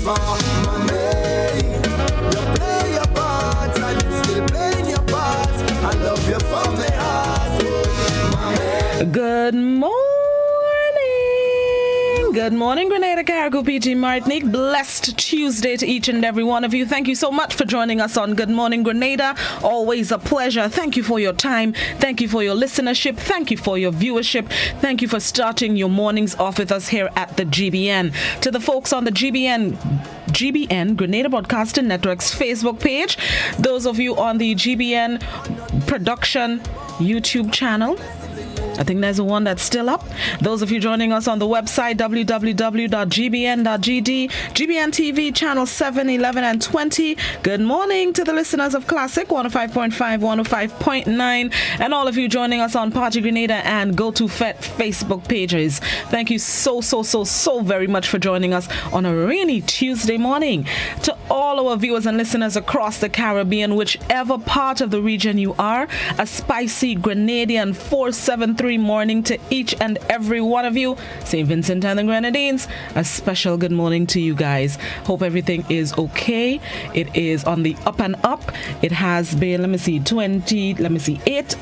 for money. You play your part and you still playing your part. I love you from my heart. Mommy. Good morning. Good morning, Grenada, Cargo, PG, Martinique. Blessed Tuesday to each and every one of you. Thank you so much for joining us on Good Morning Grenada. Always a pleasure. Thank you for your time. Thank you for your listenership. Thank you for your viewership. Thank you for starting your mornings off with us here at the GBN. To the folks on the GBN, Grenada Broadcasting Network's Facebook page. Those of you on the GBN Production YouTube channel. I think there's one that's still up. Those of you joining us on the website, www.gbn.gd, GBN TV, channel 7, 11, and 20. Good morning to the listeners of Classic 105.5, 105.9, and all of you joining us on Party Grenada and Go To Fet Facebook pages. Thank you so very much for joining us on a rainy Tuesday morning. To all our viewers and listeners across the Caribbean, whichever part of the region you are, a spicy Grenadian 473 morning to each and every one of you. St. Vincent and the Grenadines, a special good morning to you guys. Hope everything is okay. It is on the up and up. It has been, 8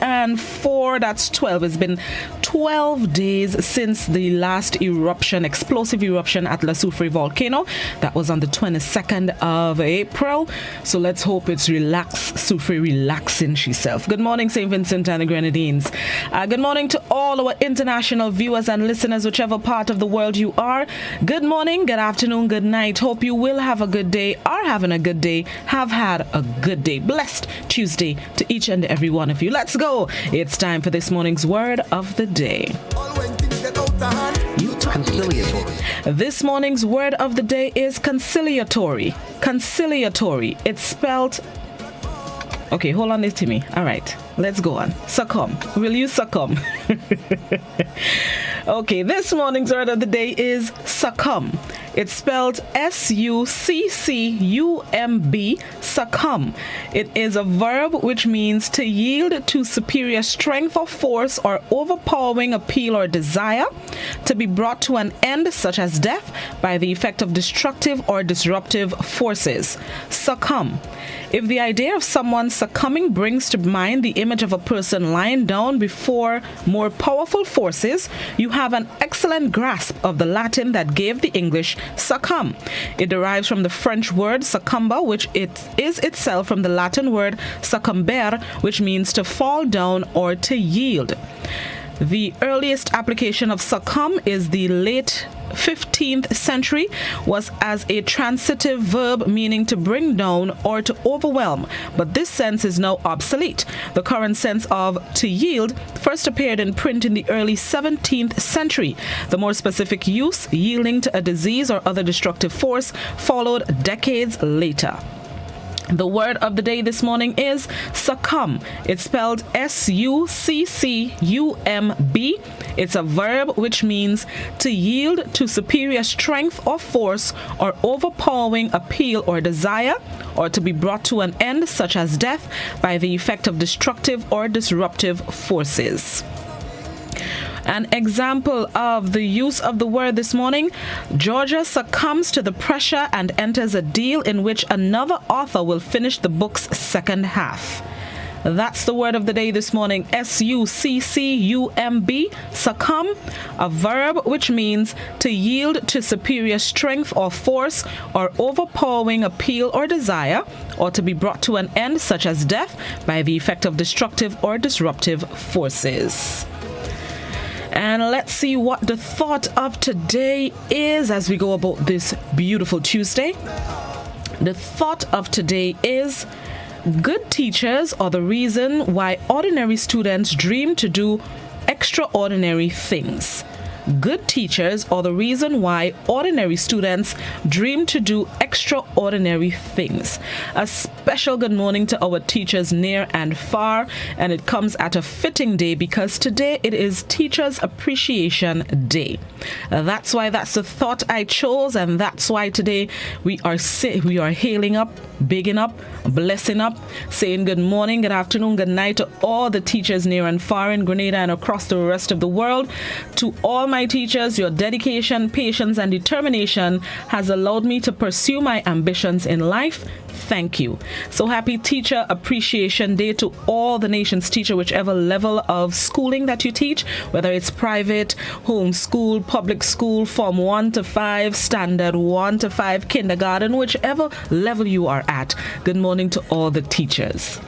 and 4, that's 12. It's been 12 days since the last eruption, explosive eruption at La Soufrière volcano. That was on the 22nd of April. So let's hope it's Soufrière relaxing herself. Good morning, St. Vincent and the Grenadines. Good morning to all our international viewers and listeners, whichever part of the world you are. Good morning, good afternoon, good night. Hope you will have a good day, are having a good day, have had a good day. Blessed Tuesday to each and every one of you. Let's go. It's time for this morning's word of the day. Conciliatory. This morning's word of the day is conciliatory. Conciliatory. It's spelled... Okay, hold on this to me. All right, let's go on. Succumb. Will you succumb? Okay, this morning's word of the day is succumb. It's spelled S-U-C-C-U-M-B, succumb. It is a verb which means to yield to superior strength or force or overpowering appeal or desire, to be brought to an end such as death by the effect of destructive or disruptive forces. Succumb. If the idea of someone succumbing brings to mind the image of a person lying down before more powerful forces, you have an excellent grasp of the Latin that gave the English succumb. It derives from the French word succumber, which it is itself from the Latin word succumber, which means to fall down or to yield. The earliest application of succumb is the late 15th century, was as a transitive verb meaning to bring down or to overwhelm, but this sense is now obsolete. The current sense of to yield first appeared in print in the early 17th century. The more specific use, yielding to a disease or other destructive force, followed decades later. The word of the day this morning is succumb. It's spelled S-U-C-C-U-M-B. It's a verb which means to yield to superior strength or force or overpowering appeal or desire, or to be brought to an end such as death by the effect of destructive or disruptive forces. An example of the use of the word this morning: Georgia succumbs to the pressure and enters a deal in which another author will finish the book's second half. That's the word of the day this morning. S-U-C-C-U-M-B, succumb, a verb which means to yield to superior strength or force or overpowering appeal or desire, or to be brought to an end such as death by the effect of destructive or disruptive forces. And let's see what the thought of today is as we go about this beautiful Tuesday. The thought of today is: good teachers are the reason why ordinary students dream to do extraordinary things. Good teachers are the reason why ordinary students dream to do extraordinary things. A special good morning to our teachers near and far, and it comes at a fitting day because today it is Teachers Appreciation Day. That's why that's the thought I chose, and that's why today we are hailing up, bigging up blessing up, saying good morning, good afternoon, good night to all the teachers near and far in Grenada and across the rest of the world. To all my teachers, your dedication, patience, and determination has allowed me to pursue my ambitions in life. Thank you. So happy Teacher Appreciation Day to all the nation's teachers, whichever level of schooling that you teach, whether it's private, home school, public school, Form 1 to 5, Standard 1 to 5, kindergarten, whichever level you are at. Good morning to all the teachers.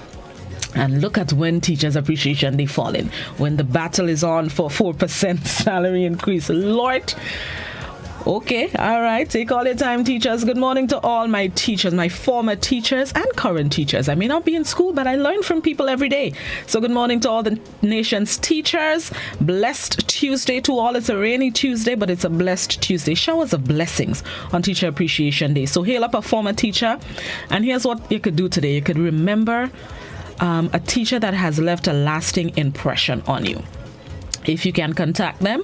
And look at when Teachers Appreciation Day falling, when the battle is on for 4% salary increase. Lord. Okay, all right. Take all your time, teachers. Good morning to all my teachers, my former teachers and current teachers. I may not be in school, but I learn from people every day. So good morning to all the nation's teachers. Blessed Tuesday to all. It's a rainy Tuesday, but it's a blessed Tuesday. Showers of blessings on Teacher Appreciation Day. So hail up a former teacher. And here's what you could do today. You could remember a teacher that has left a lasting impression on you. If you can contact them,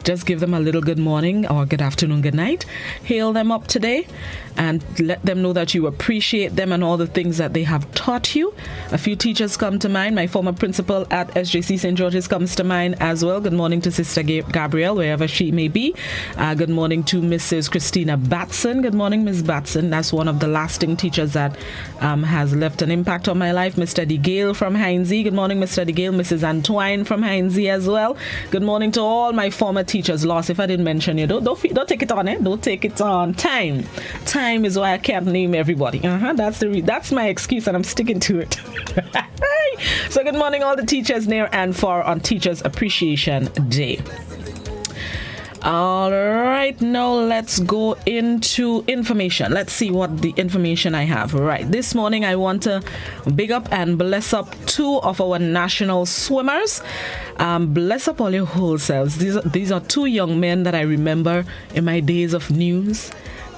just give them a little good morning or good afternoon, good night. Hail them up today and let them know that you appreciate them and all the things that they have taught you. A few teachers come to mind. My former principal at SJC St. George's comes to mind as well. Good morning to Sister Gabrielle, wherever she may be. Good morning to Mrs. Christina Batson. Good morning, Ms. Batson. That's one of the lasting teachers that has left an impact on my life. Mr. DeGale from Heinze. Good morning, Mr. DeGale. Mrs. Antoine from Heinze as well. Good morning to all my former teachers lost. If I didn't mention you, don't take it on, Don't take it on. Time is why I can't name everybody. That's my excuse, and I'm sticking to it. So good morning, all the teachers near and far on Teachers Appreciation Day. All right, now let's go into information. Let's see what the information I have. Right, this morning I want to big up and bless up two of our national swimmers. Bless up all your whole selves. These are two young men that I remember in my days of news,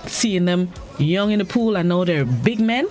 seeing them young in the pool, and now they're big men.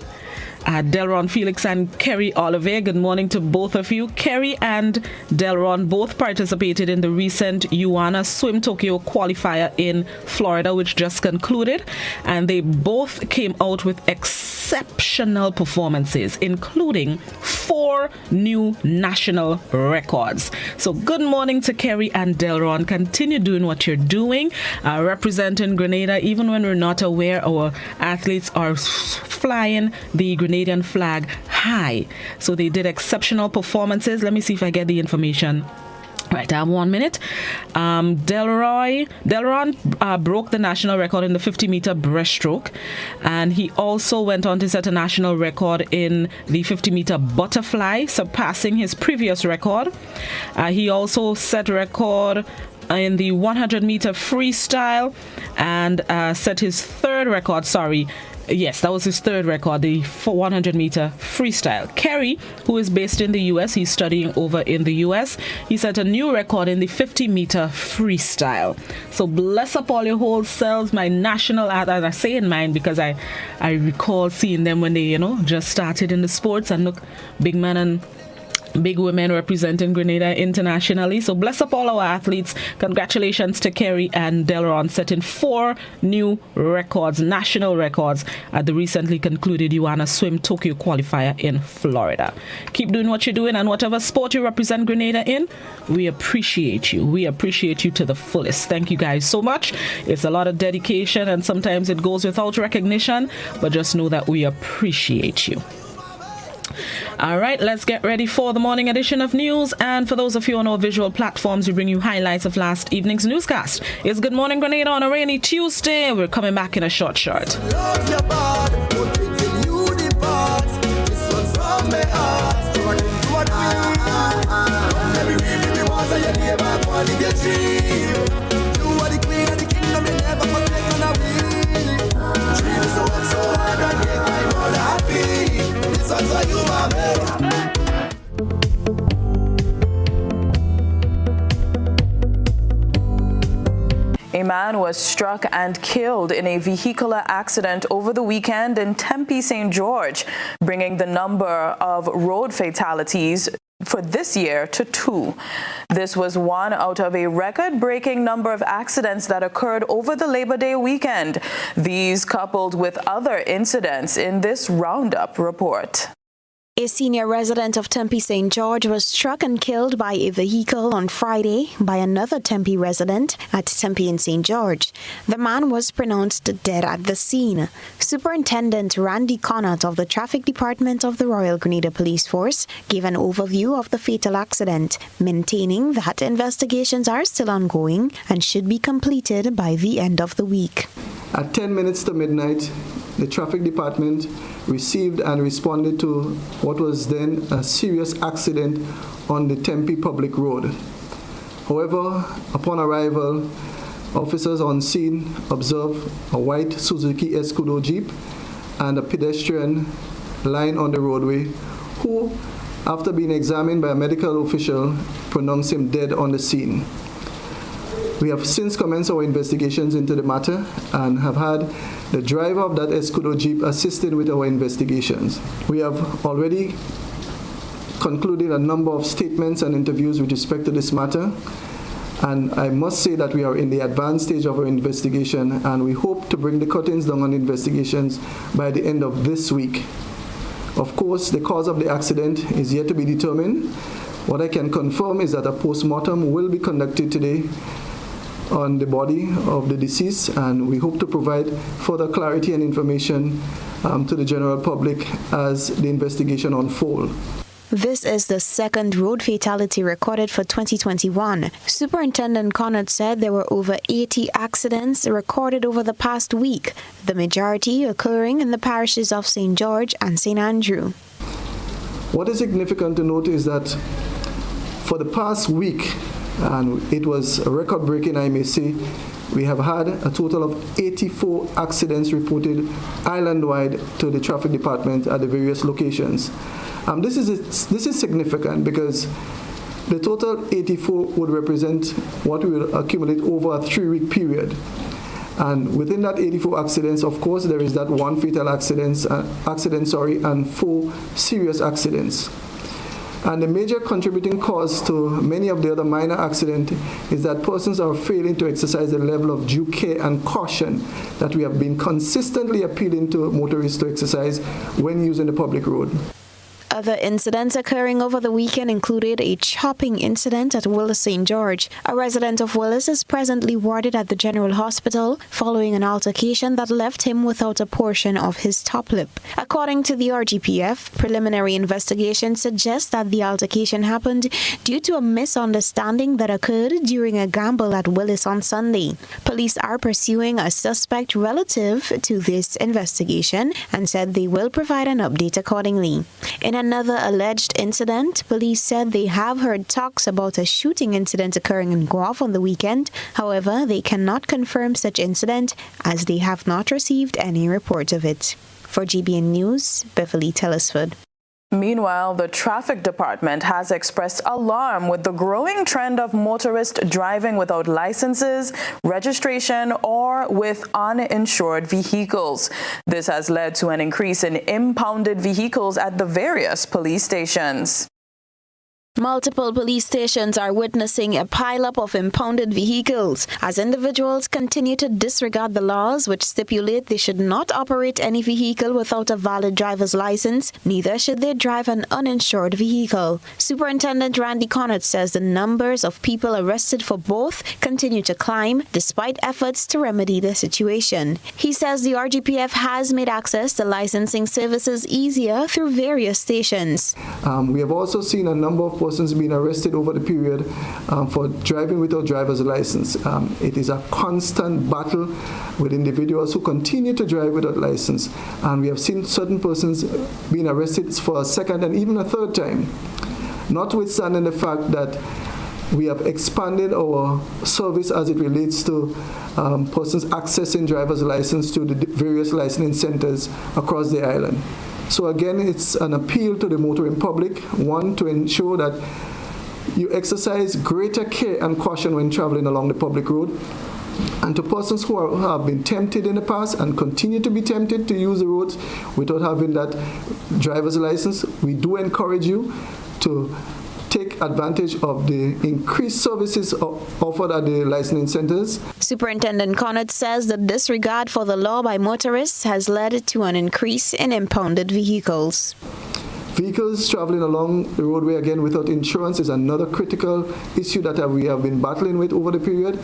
Delron Felix and Kerry Oliver. Good morning to both of you. Kerry and Delron both participated in the recent UANA Swim Tokyo qualifier in Florida, which just concluded, and they both came out with exceptional performances, including 4 new national records. So good morning to Kerry and Delron. Continue doing what you're doing, representing Grenada. Even when we're not aware, our athletes are flying the Grenadian flag high. So they did exceptional performances. Let me see if I get the information. Right, I have 1 minute. Delron broke the national record in the 50-meter breaststroke, and he also went on to set a national record in the 50-meter butterfly, surpassing his previous record. He also set a record in the 100-meter freestyle and set his third record, Yes, that was his third record, the 100-meter freestyle. Kerry, who is based in the U.S., he's studying over in the U.S., he set a new record in the 50-meter freestyle. So bless up all your whole selves, my national, as I say in mine, because I recall seeing them when they, just started in the sports, and look, big man and big women representing Grenada internationally. So bless up all our athletes. Congratulations to Kerry and Delron, setting 4 new records, national records, at the recently concluded UANA Swim Tokyo qualifier in Florida. Keep doing what you're doing, and whatever sport you represent Grenada in, we appreciate you. We appreciate you to the fullest. Thank you guys so much. It's a lot of dedication, and sometimes it goes without recognition, but just know that we appreciate you. All right, let's get ready for the morning edition of news. And for those of you on our visual platforms, we bring you highlights of last evening's newscast. It's Good Morning Grenada on a rainy Tuesday. We're coming back in a short. Love your body, put it till you depart. This one's from my heart. What we every day we want to your neighbor, go and live your dream. You are the queen of the kingdom, you never forsake on a wheel. Dream so hard and make my mother happy. This one's for you, my baby. A man was struck and killed in a vehicular accident over the weekend in Tempe, St. George, bringing the number of road fatalities for this year to 2. This was one out of a record-breaking number of accidents that occurred over the Labor Day weekend. These coupled with other incidents in this roundup report. A senior resident of Tempe St. George was struck and killed by a vehicle on Friday by another Tempe resident at Tempe and St. George. The man was pronounced dead at the scene. Superintendent Randy Connaught of the Traffic Department of the Royal Grenada Police Force gave an overview of the fatal accident, maintaining that investigations are still ongoing and should be completed by the end of the week. At 10 minutes to midnight, the Traffic Department received and responded to what was then a serious accident on the Tempe Public Road. However, upon arrival, officers on scene observed a white Suzuki Escudo Jeep and a pedestrian lying on the roadway who, after being examined by a medical official, pronounced him dead on the scene. We have since commenced our investigations into the matter and have had the driver of that Escudo Jeep assisting with our investigations. We have already concluded a number of statements and interviews with respect to this matter, and I must say that we are in the advanced stage of our investigation, and we hope to bring the curtains down on investigations by the end of this week. Of course, the cause of the accident is yet to be determined. What I can confirm is that a post-mortem will be conducted today on the body of the deceased, and we hope to provide further clarity and information to the general public as the investigation unfolds. This is the second road fatality recorded for 2021. Superintendent Connaught said there were over 80 accidents recorded over the past week, the majority occurring in the parishes of St. George and St. Andrew. What is significant to note is that for the past week, and it was a record-breaking, I may say, we have had a total of 84 accidents reported island-wide to the Traffic Department at the various locations. This is significant because the total 84 would represent what we will accumulate over a 3-week period. And within that 84 accidents, of course, there is that one fatal accident, and 4 serious accidents. And the major contributing cause to many of the other minor accidents is that persons are failing to exercise the level of due care and caution that we have been consistently appealing to motorists to exercise when using the public road. Other incidents occurring over the weekend included a chopping incident at Willis St. George. A resident of Willis is presently warded at the General Hospital following an altercation that left him without a portion of his top lip. According to the RGPF, preliminary investigation suggests that the altercation happened due to a misunderstanding that occurred during a gamble at Willis on Sunday. Police are pursuing a suspect relative to this investigation and said they will provide an update accordingly. In another alleged incident, police said they have heard talks about a shooting incident occurring in Guelph on the weekend. However, they cannot confirm such incident as they have not received any report of it. For GBN News, Beverly Telesford. Meanwhile, the Traffic Department has expressed alarm with the growing trend of motorists driving without licenses, registration, or with uninsured vehicles. This has led to an increase in impounded vehicles at the various police stations. Multiple police stations are witnessing a pileup of impounded vehicles as individuals continue to disregard the laws which stipulate they should not operate any vehicle without a valid driver's license, neither should they drive an uninsured vehicle. Superintendent Randy Connaught says the numbers of people arrested for both continue to climb despite efforts to remedy the situation. He says the RGPF has made access to licensing services easier through various stations. We have also seen a number of persons being arrested over the period for driving without driver's license. It is a constant battle with individuals who continue to drive without license, and we have seen certain persons being arrested for a second and even a third time, notwithstanding the fact that we have expanded our service as it relates to persons accessing driver's license to the various licensing centers across the island. So again, it's an appeal to the motoring public, one, to ensure that you exercise greater care and caution when traveling along the public road, and to persons who have been tempted in the past and continue to be tempted to use the roads without having that driver's license, we do encourage you to take advantage of the increased services offered at the licensing centers. Superintendent Connaught says the disregard for the law by motorists has led to an increase in impounded vehicles. Vehicles traveling along the roadway again without insurance is another critical issue that we have been battling with over the period,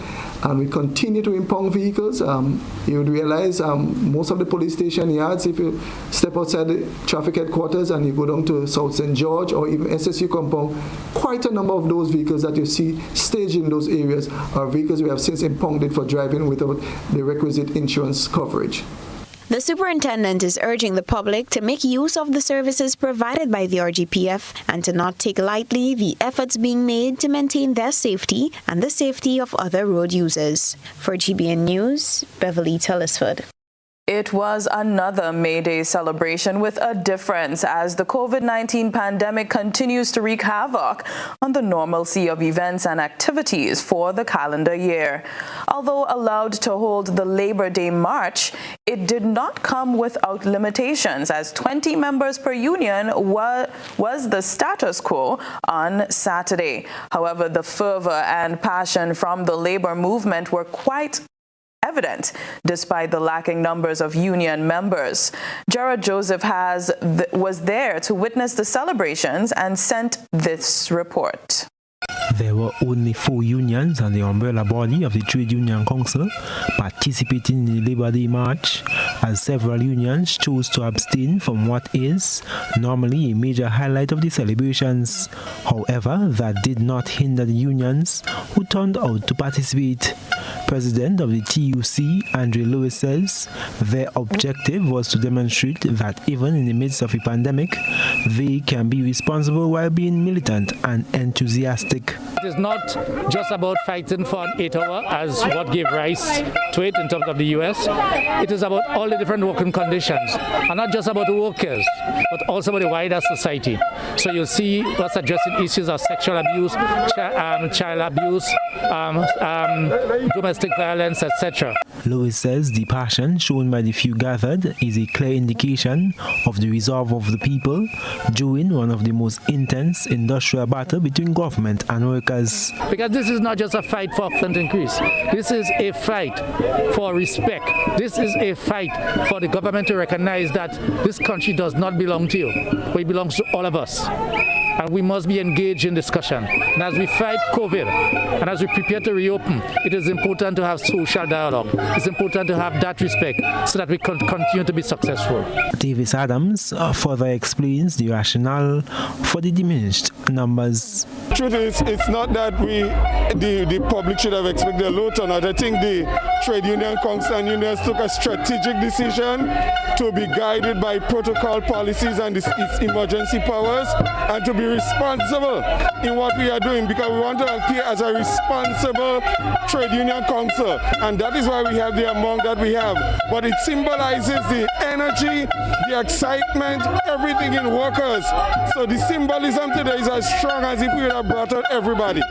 and we continue to impound vehicles. You would realize most of the police station yards, if you step outside the traffic headquarters and you go down to South St. George or even SSU compound, quite a number of those vehicles that you see staged in those areas are vehicles we have since impounded for driving without the requisite insurance coverage. The superintendent is urging the public to make use of the services provided by the RGPF and to not take lightly the efforts being made to maintain their safety and the safety of other road users. For GBN News, Beverly Tellisford. It was another May Day celebration with a difference as the COVID-19 pandemic continues to wreak havoc on the normalcy of events and activities for the calendar year. Although allowed to hold the Labor Day March, it did not come without limitations as 20 members per union was the status quo on Saturday. However, the fervor and passion from the labor movement were quite evident despite the lacking numbers of union members. Gerard Joseph was there to witness the celebrations and sent this report. There were only 4 unions and the umbrella body of the Trade Union Council participating in the Labor Day March, as several unions chose to abstain from what is normally a major highlight of the celebrations. However, that did not hinder the unions who turned out to participate. President of the TUC, Andre Lewis, says their objective was to demonstrate that even in the midst of a pandemic, they can be responsible while being militant and enthusiastic. It is not just about fighting for an 8-hour as what gave rise to it in terms of the US. It is about all the different working conditions, and not just about the workers, but also about the wider society. So you'll see us addressing issues of sexual abuse, child abuse, domestic violence, etc. Lewis says the passion shown by the few gathered is a clear indication of the resolve of the people during one of the most intense industrial battles between government and workers. Because this is not just a fight for rent increase. This is a fight for respect. This is a fight for the government to recognize that this country does not belong to you, but it belongs to all of us. And we must be engaged in discussion. And as we fight COVID, and as we prepare to reopen, it is important to have social dialogue. It's important to have that respect so that we can continue to be successful. Davis Adams further explains the rationale for the diminished numbers. Truth is, it's not that the public should have expected a low turnout. I think the Trade Union Council and unions took a strategic decision to be guided by protocol policies and its emergency powers, and to be responsible in what we are doing, because we want to appear as a responsible trade union council, and that is why we have the amount that we have. But it symbolizes the energy, the excitement, everything in workers. So the symbolism today is as strong as if we would have brought out everybody.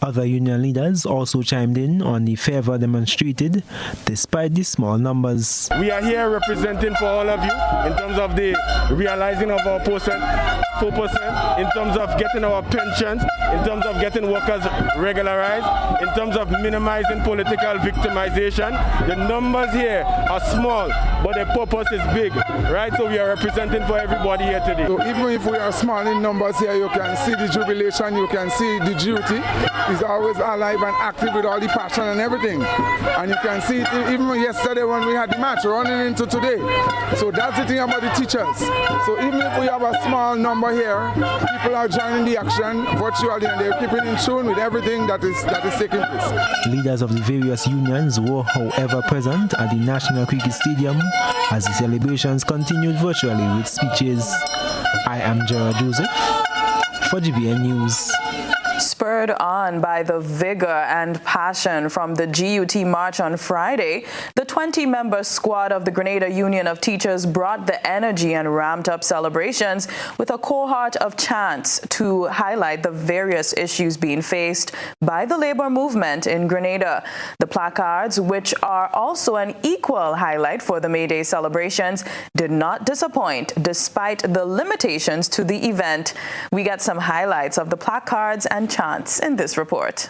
Other union leaders also chimed in on the fervor demonstrated despite the small numbers. We are here representing for all of you in terms of the realizing of our 4%, in terms of getting our pensions, in terms of getting workers regularized, in terms of minimizing political victimization. The numbers here are small, but the purpose is big, right? So we are representing for everybody here today. So even if we are small in numbers here, you can see the jubilation, you can see the duty is always alive and active with all the passion and everything. And you can see it even yesterday when we had the match running into today. So that's the thing about the teachers. So even if we have a small number here, people are joining the action virtually and they're keeping in tune with everything that is taking place. Leaders of the various unions were, however, present at the National Cricket Stadium as the celebrations continued virtually with speeches. I am Gerard Joseph for GBN News. Spurred on by the vigor and passion from the GUT march on Friday, the 20-member squad of the Grenada Union of Teachers brought the energy and ramped up celebrations with a cohort of chants to highlight the various issues being faced by the labor movement in Grenada. The placards, which are also an equal highlight for the May Day celebrations, did not disappoint despite the limitations to the event. We get some highlights of the placards and chants in this report.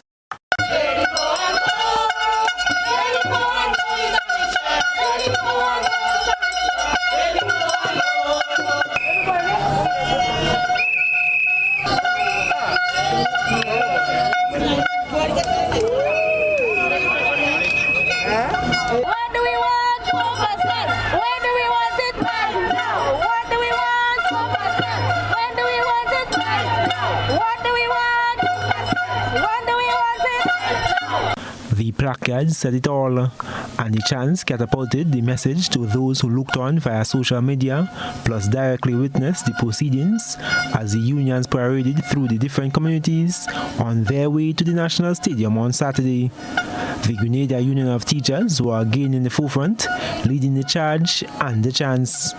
The placards said it all, and the chants catapulted the message to those who looked on via social media, plus directly witnessed the proceedings as the unions paraded through the different communities on their way to the National Stadium on Saturday. The Grenada Union of Teachers were again in the forefront, leading the charge and the chants.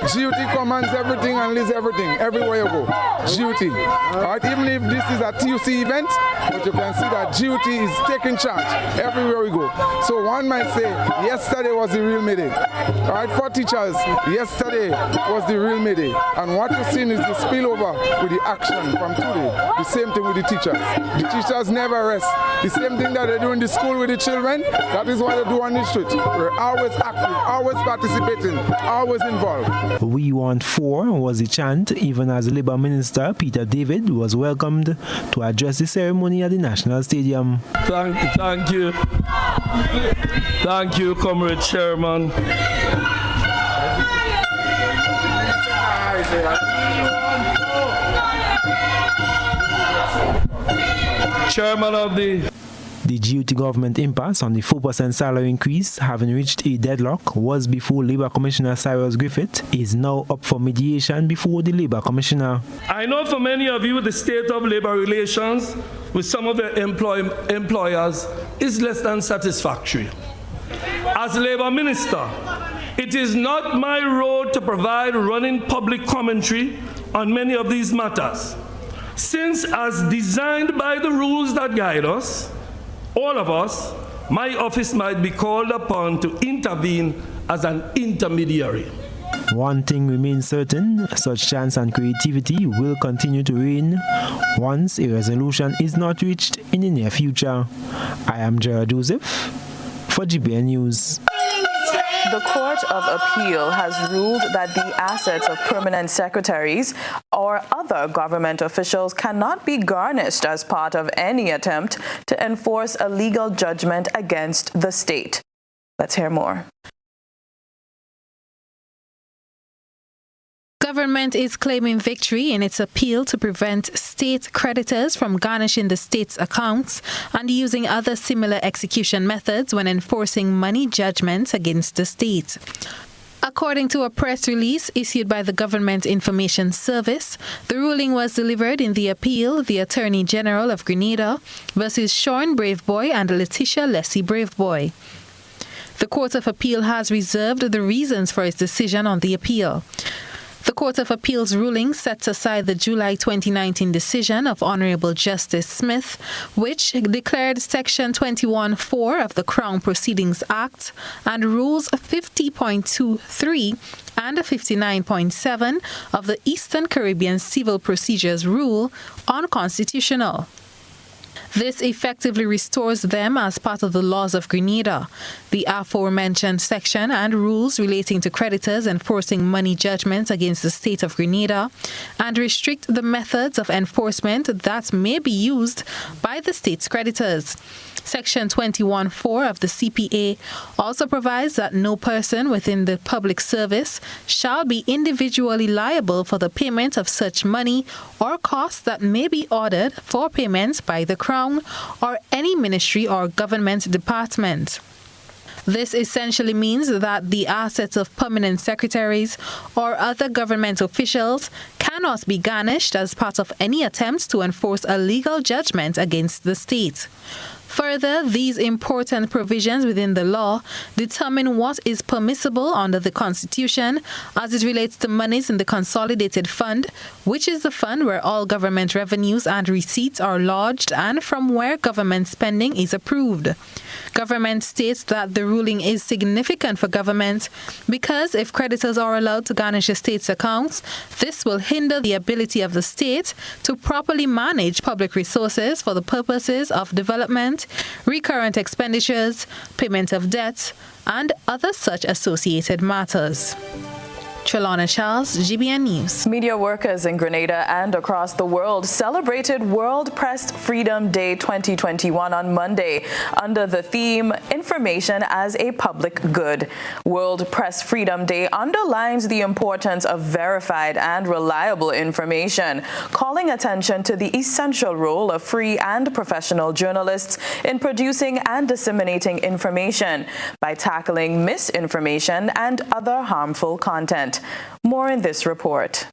GUT commands everything and leads everything, everywhere you go. GUT. Alright, even if this is a TUC event, but you can see that GUT is taking charge everywhere we go. So one might say, yesterday was the real May Day. Alright, for teachers, yesterday was the real May Day. And what you're seeing is the spillover with the action from today. The same thing with the teachers. The teachers never rest. The same thing that they do in the school with the children, that is what they do on the street. We're always active, always participating, always involved. We Want 4 was the chant, even as Labour Minister Peter David was welcomed to address the ceremony at the National Stadium. Thank you. Thank you, Comrade Chairman. Chairman of The GUT government impasse on the 4% salary increase, having reached a deadlock, was before Labour Commissioner Cyrus Griffith is now up for mediation before the Labour Commissioner. I know for many of you the state of labour relations with some of the employers is less than satisfactory. As Labour Minister, it is not my role to provide running public commentary on many of these matters, since as designed by the rules that guide us, all of us, my office might be called upon to intervene as an intermediary. One thing remains certain, such chance and creativity will continue to reign once a resolution is not reached in the near future. I am Gerard Joseph for GBN News. The Court of Appeal has ruled that the assets of permanent secretaries or other government officials cannot be garnished as part of any attempt to enforce a legal judgment against the state. Let's hear more. Government is claiming victory in its appeal to prevent state creditors from garnishing the state's accounts and using other similar execution methods when enforcing money judgments against the state. According to a press release issued by the Government Information Service, the ruling was delivered in the appeal the Attorney General of Grenada versus Sean Braveboy and Letitia Leslie Braveboy. The Court of Appeal has reserved the reasons for its decision on the appeal. The Court of Appeal's ruling sets aside the July 2019 decision of Honorable Justice Smith, which declared Section 21(4) of the Crown Proceedings Act and Rules 50.23 and 59.7 of the Eastern Caribbean Civil Procedures Rule unconstitutional. This effectively restores them as part of the laws of Grenada. The aforementioned section and rules relating to creditors enforcing money judgments against the state of Grenada and restrict the methods of enforcement that may be used by the state's creditors. Section 21(4) of the CPA also provides that no person within the public service shall be individually liable for the payment of such money or costs that may be ordered for payments by the Crown or any ministry or government department. This essentially means that the assets of permanent secretaries or other government officials cannot be garnished as part of any attempts to enforce a legal judgment against the state. Further, these important provisions within the law determine what is permissible under the Constitution as it relates to monies in the Consolidated Fund, which is the fund where all government revenues and receipts are lodged and from where government spending is approved. Government states that the ruling is significant for government because if creditors are allowed to garnish a state's accounts, this will hinder the ability of the state to properly manage public resources for the purposes of development, recurrent expenditures, payment of debts, and other such associated matters. Trelawna Charles, GBN News. Media workers in Grenada and across the world celebrated World Press Freedom Day 2021 on Monday under the theme Information as a Public Good. World Press Freedom Day underlines the importance of verified and reliable information, calling attention to the essential role of free and professional journalists in producing and disseminating information by tackling misinformation and other harmful content. More in this report.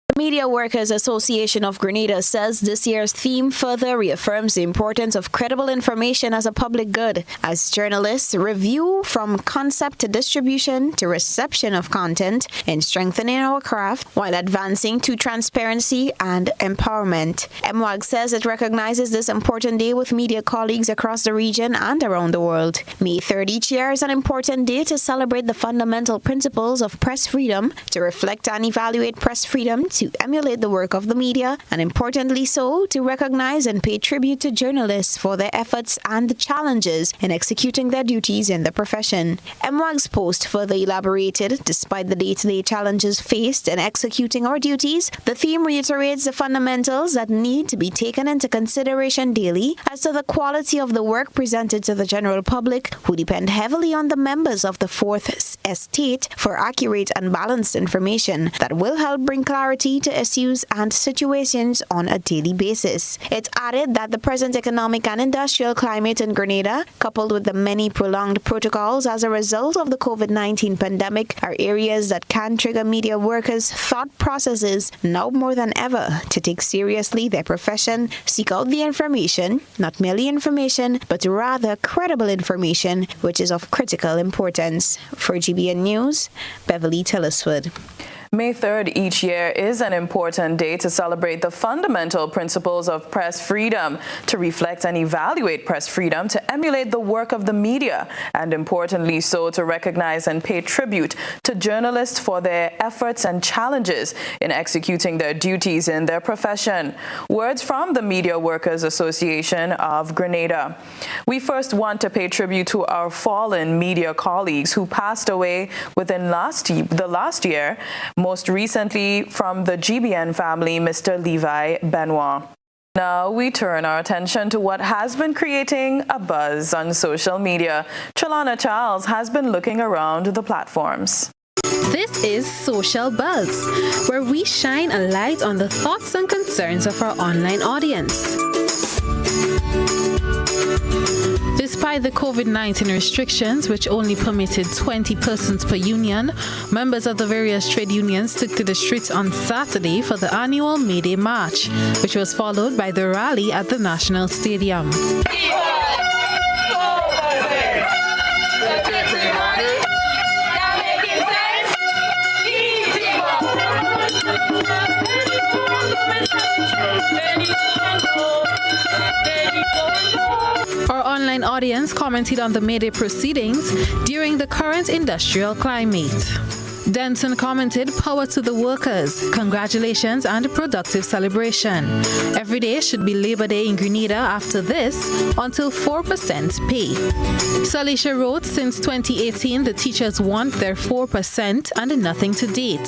The Media Workers Association of Grenada says this year's theme further reaffirms the importance of credible information as a public good, as journalists review from concept to distribution to reception of content in strengthening our craft while advancing to transparency and empowerment. MWAG says it recognizes this important day with media colleagues across the region and around the world. May 3rd each year is an important day to celebrate the fundamental principles of press freedom, to reflect and evaluate press freedom, to emulate the work of the media, and importantly so, to recognize and pay tribute to journalists for their efforts and the challenges in executing their duties in the profession. MWAG's post further elaborated, despite the day-to-day challenges faced in executing our duties, the theme reiterates the fundamentals that need to be taken into consideration daily as to the quality of the work presented to the general public, who depend heavily on the members of the Fourth Estate for accurate and balanced information that will help bring clarity to issues and situations on a daily basis. It added that the present economic and industrial climate in Grenada, coupled with the many prolonged protocols as a result of the COVID-19 pandemic, are areas that can trigger media workers' thought processes now more than ever to take seriously their profession, seek out the information, not merely information, but rather credible information, which is of critical importance. For GBN News, Beverly Tilliswood. May 3rd each year is an important day to celebrate the fundamental principles of press freedom, to reflect and evaluate press freedom, to emulate the work of the media, and importantly so, to recognize and pay tribute to journalists for their efforts and challenges in executing their duties in their profession. Words from the Media Workers Association of Grenada. We first want to pay tribute to our fallen media colleagues who passed away within the last year, most recently from the GBN family, Mr. Levi Benoit. Now we turn our attention to what has been creating a buzz on social media. Trelawna Charles has been looking around the platforms. This is Social Buzz, where we shine a light on the thoughts and concerns of our online audience. Despite the COVID-19 restrictions, which only permitted 20 persons per union, members of the various trade unions took to the streets on Saturday for the annual May Day March, which was followed by the rally at the National Stadium. Our online audience commented on the May Day proceedings during the current industrial climate. Denton commented, "Power to the workers, congratulations and a productive celebration. Every day should be Labor Day in Grenada after this until 4% pay." Salisha wrote, "Since 2018, the teachers want their 4% and nothing to date.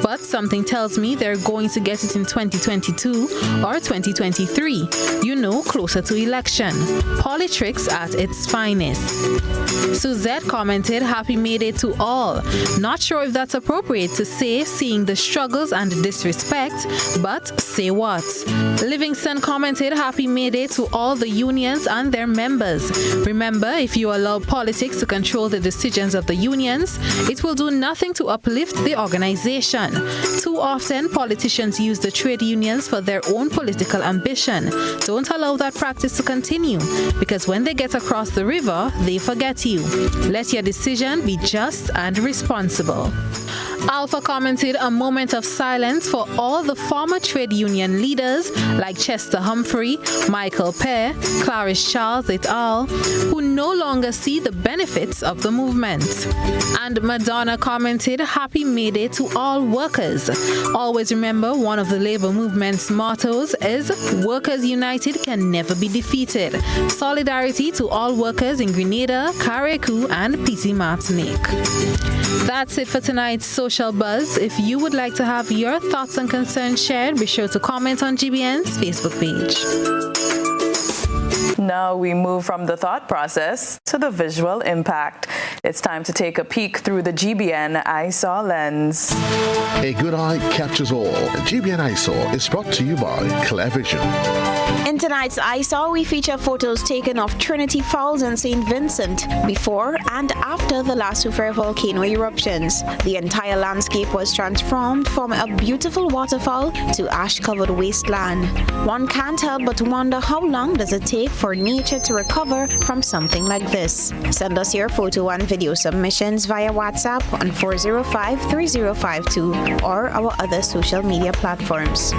But something tells me they're going to get it in 2022 or 2023. You know, closer to election. Politics at its finest." Suzette commented, "Happy May Day to all. Not sure if that's appropriate to say, seeing the struggles and disrespect, but say what? Livingston commented, "Happy May Day to all the unions and their members. Remember, if you allow politics to control the decisions of the unions, it will do nothing to uplift the organization. Too often, politicians use the trade unions for their own political ambition. Don't allow that practice to continue, because when they get across the river, they forget you. Let your decision be just and responsible." Alpha commented, "A moment of silence for all the former trade union leaders like Chester Humphrey, Michael Pear, Clarice Charles et al., who no longer see the benefits of the movement." And Madonna commented, "Happy May Day to all workers. Always remember, one of the labor movement's mottos is workers united can never be defeated. Solidarity to all workers in Grenada, Carriacou, and Petit Martinique." That's it for tonight's Social Buzz. If you would like to have your thoughts and concerns shared, be sure to comment on GBN's Facebook page. Now we move from the thought process to the visual impact. It's time to take a peek through the GBN Eyesore lens. A good eye captures all. GBN Eyesore is brought to you by Clear Vision. In tonight's Eyesore, we feature photos taken of Trinity Falls and St. Vincent before and after the last Soufrière volcano eruptions. The entire landscape was transformed from a beautiful waterfall to ash-covered wasteland. One can't help but wonder, how long does it take for nature to recover from something like this? Send us your photo and video submissions via WhatsApp on 405-3052 or our other social media platforms.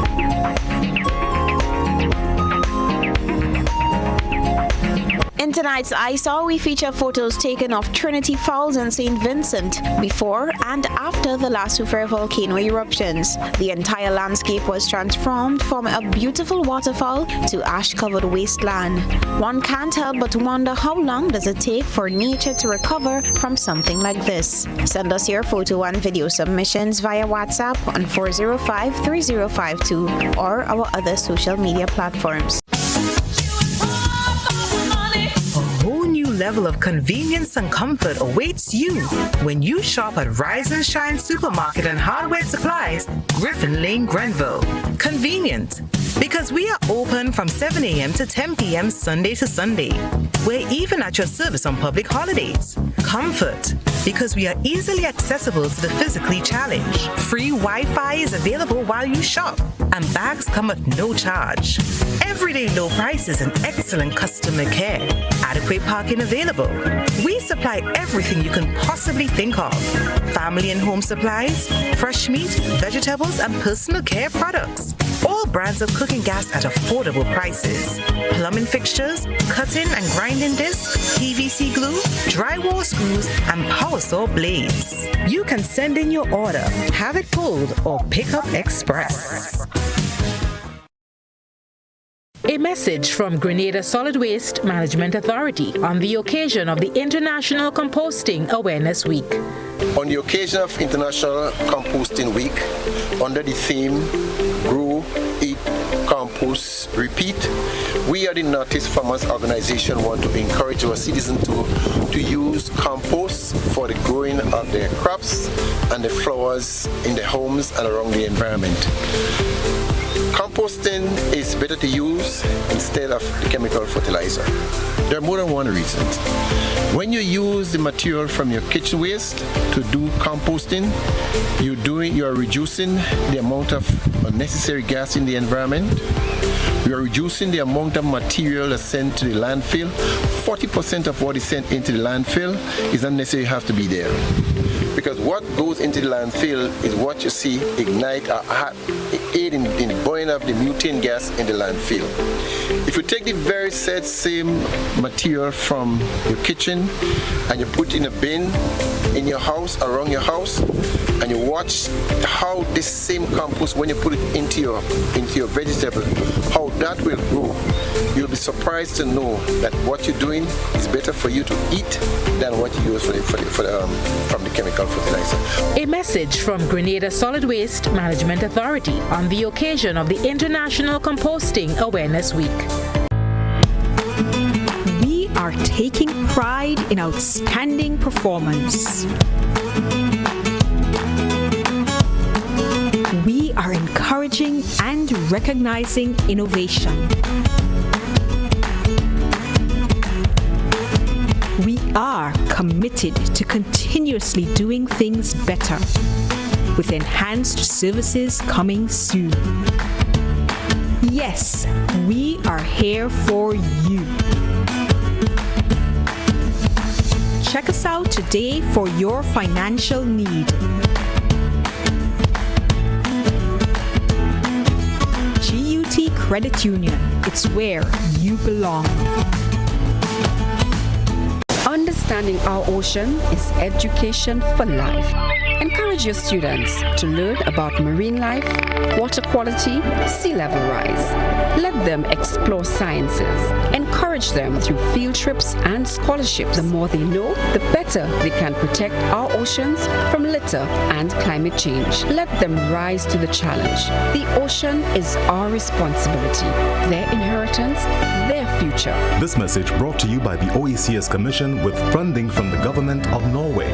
In tonight's Eyesore, we feature photos taken of Trinity Falls and St. Vincent before and after the last Soufrière volcano eruptions. The entire landscape was transformed from a beautiful waterfall to ash-covered wasteland. One can't help but wonder, how long does it take for nature to recover from something like this? Send us your photo and video submissions via WhatsApp on 405-3052 or our other social media platforms. Level of convenience and comfort awaits you when you shop at Rise and Shine Supermarket and Hardware Supplies, Griffin Lane, Grenville. Convenient, because we are open from 7 a.m. to 10 p.m. Sunday to Sunday. We're even at your service on public holidays. Comfort, because we are easily accessible to the physically challenged. Free Wi-Fi is available while you shop, and bags come at no charge. Everyday low prices and excellent customer care. Adequate parking available. We supply everything you can possibly think of. Family and home supplies, fresh meat, vegetables, and personal care products. All brands of cooking gas at affordable prices. Plumbing fixtures, cutting and grinding discs, PVC glue, drywall screws, and power saw blades. You can send in your order, have it pulled, or pick up express. A message from Grenada Solid Waste Management Authority on the occasion of the International Composting Awareness Week. On the occasion of International Composting Week, under the theme Grow, Eat, Compost, Repeat, we at the Northeast Farmers Organization want to encourage our citizens to use compost for the growing of their crops and the flowers in their homes and around the environment. Composting is better to use instead of the chemical fertilizer. There are more than one reason. When you use the material from your kitchen waste to do composting, you are reducing the amount of unnecessary gas in the environment. You are reducing the amount of material that's sent to the landfill. 40% of what is sent into the landfill is not necessarily have to be there. Because what goes into the landfill is what you see ignite or aid in the burning of the methane gas in the landfill. If you take the very same material from your kitchen and you put it in a bin in your house, around your house, and you watch how this same compost, when you put it into your vegetable, how that will grow, you'll be surprised to know that what you're doing is better for you to eat than what you use from the chemical fertilizer. A message from Grenada Solid Waste Management Authority on the occasion of the International Composting Awareness Week. We are taking pride in outstanding performance. encouraging and recognizing innovation. We are committed to continuously doing things better, with enhanced services coming soon. Yes, we are here for you. Check us out today for your financial need. GUT Credit Union, it's where you belong. Understanding our ocean is education for life. Encourage your students to learn about marine life, water quality, sea level rise. Let them explore sciences. Encourage them through field trips and scholarships. The more they know, the better they can protect our oceans from litter and climate change. Let them rise to the challenge. The ocean is our responsibility, their inheritance, their future. This message brought to you by the OECS Commission with funding from the Government of Norway.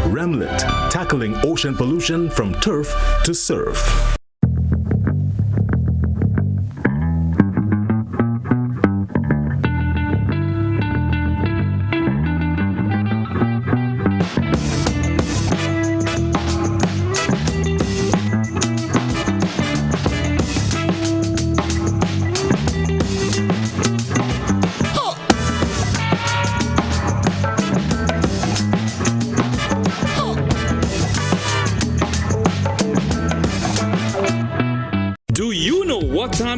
Remlit, tackling ocean pollution from turf to surf.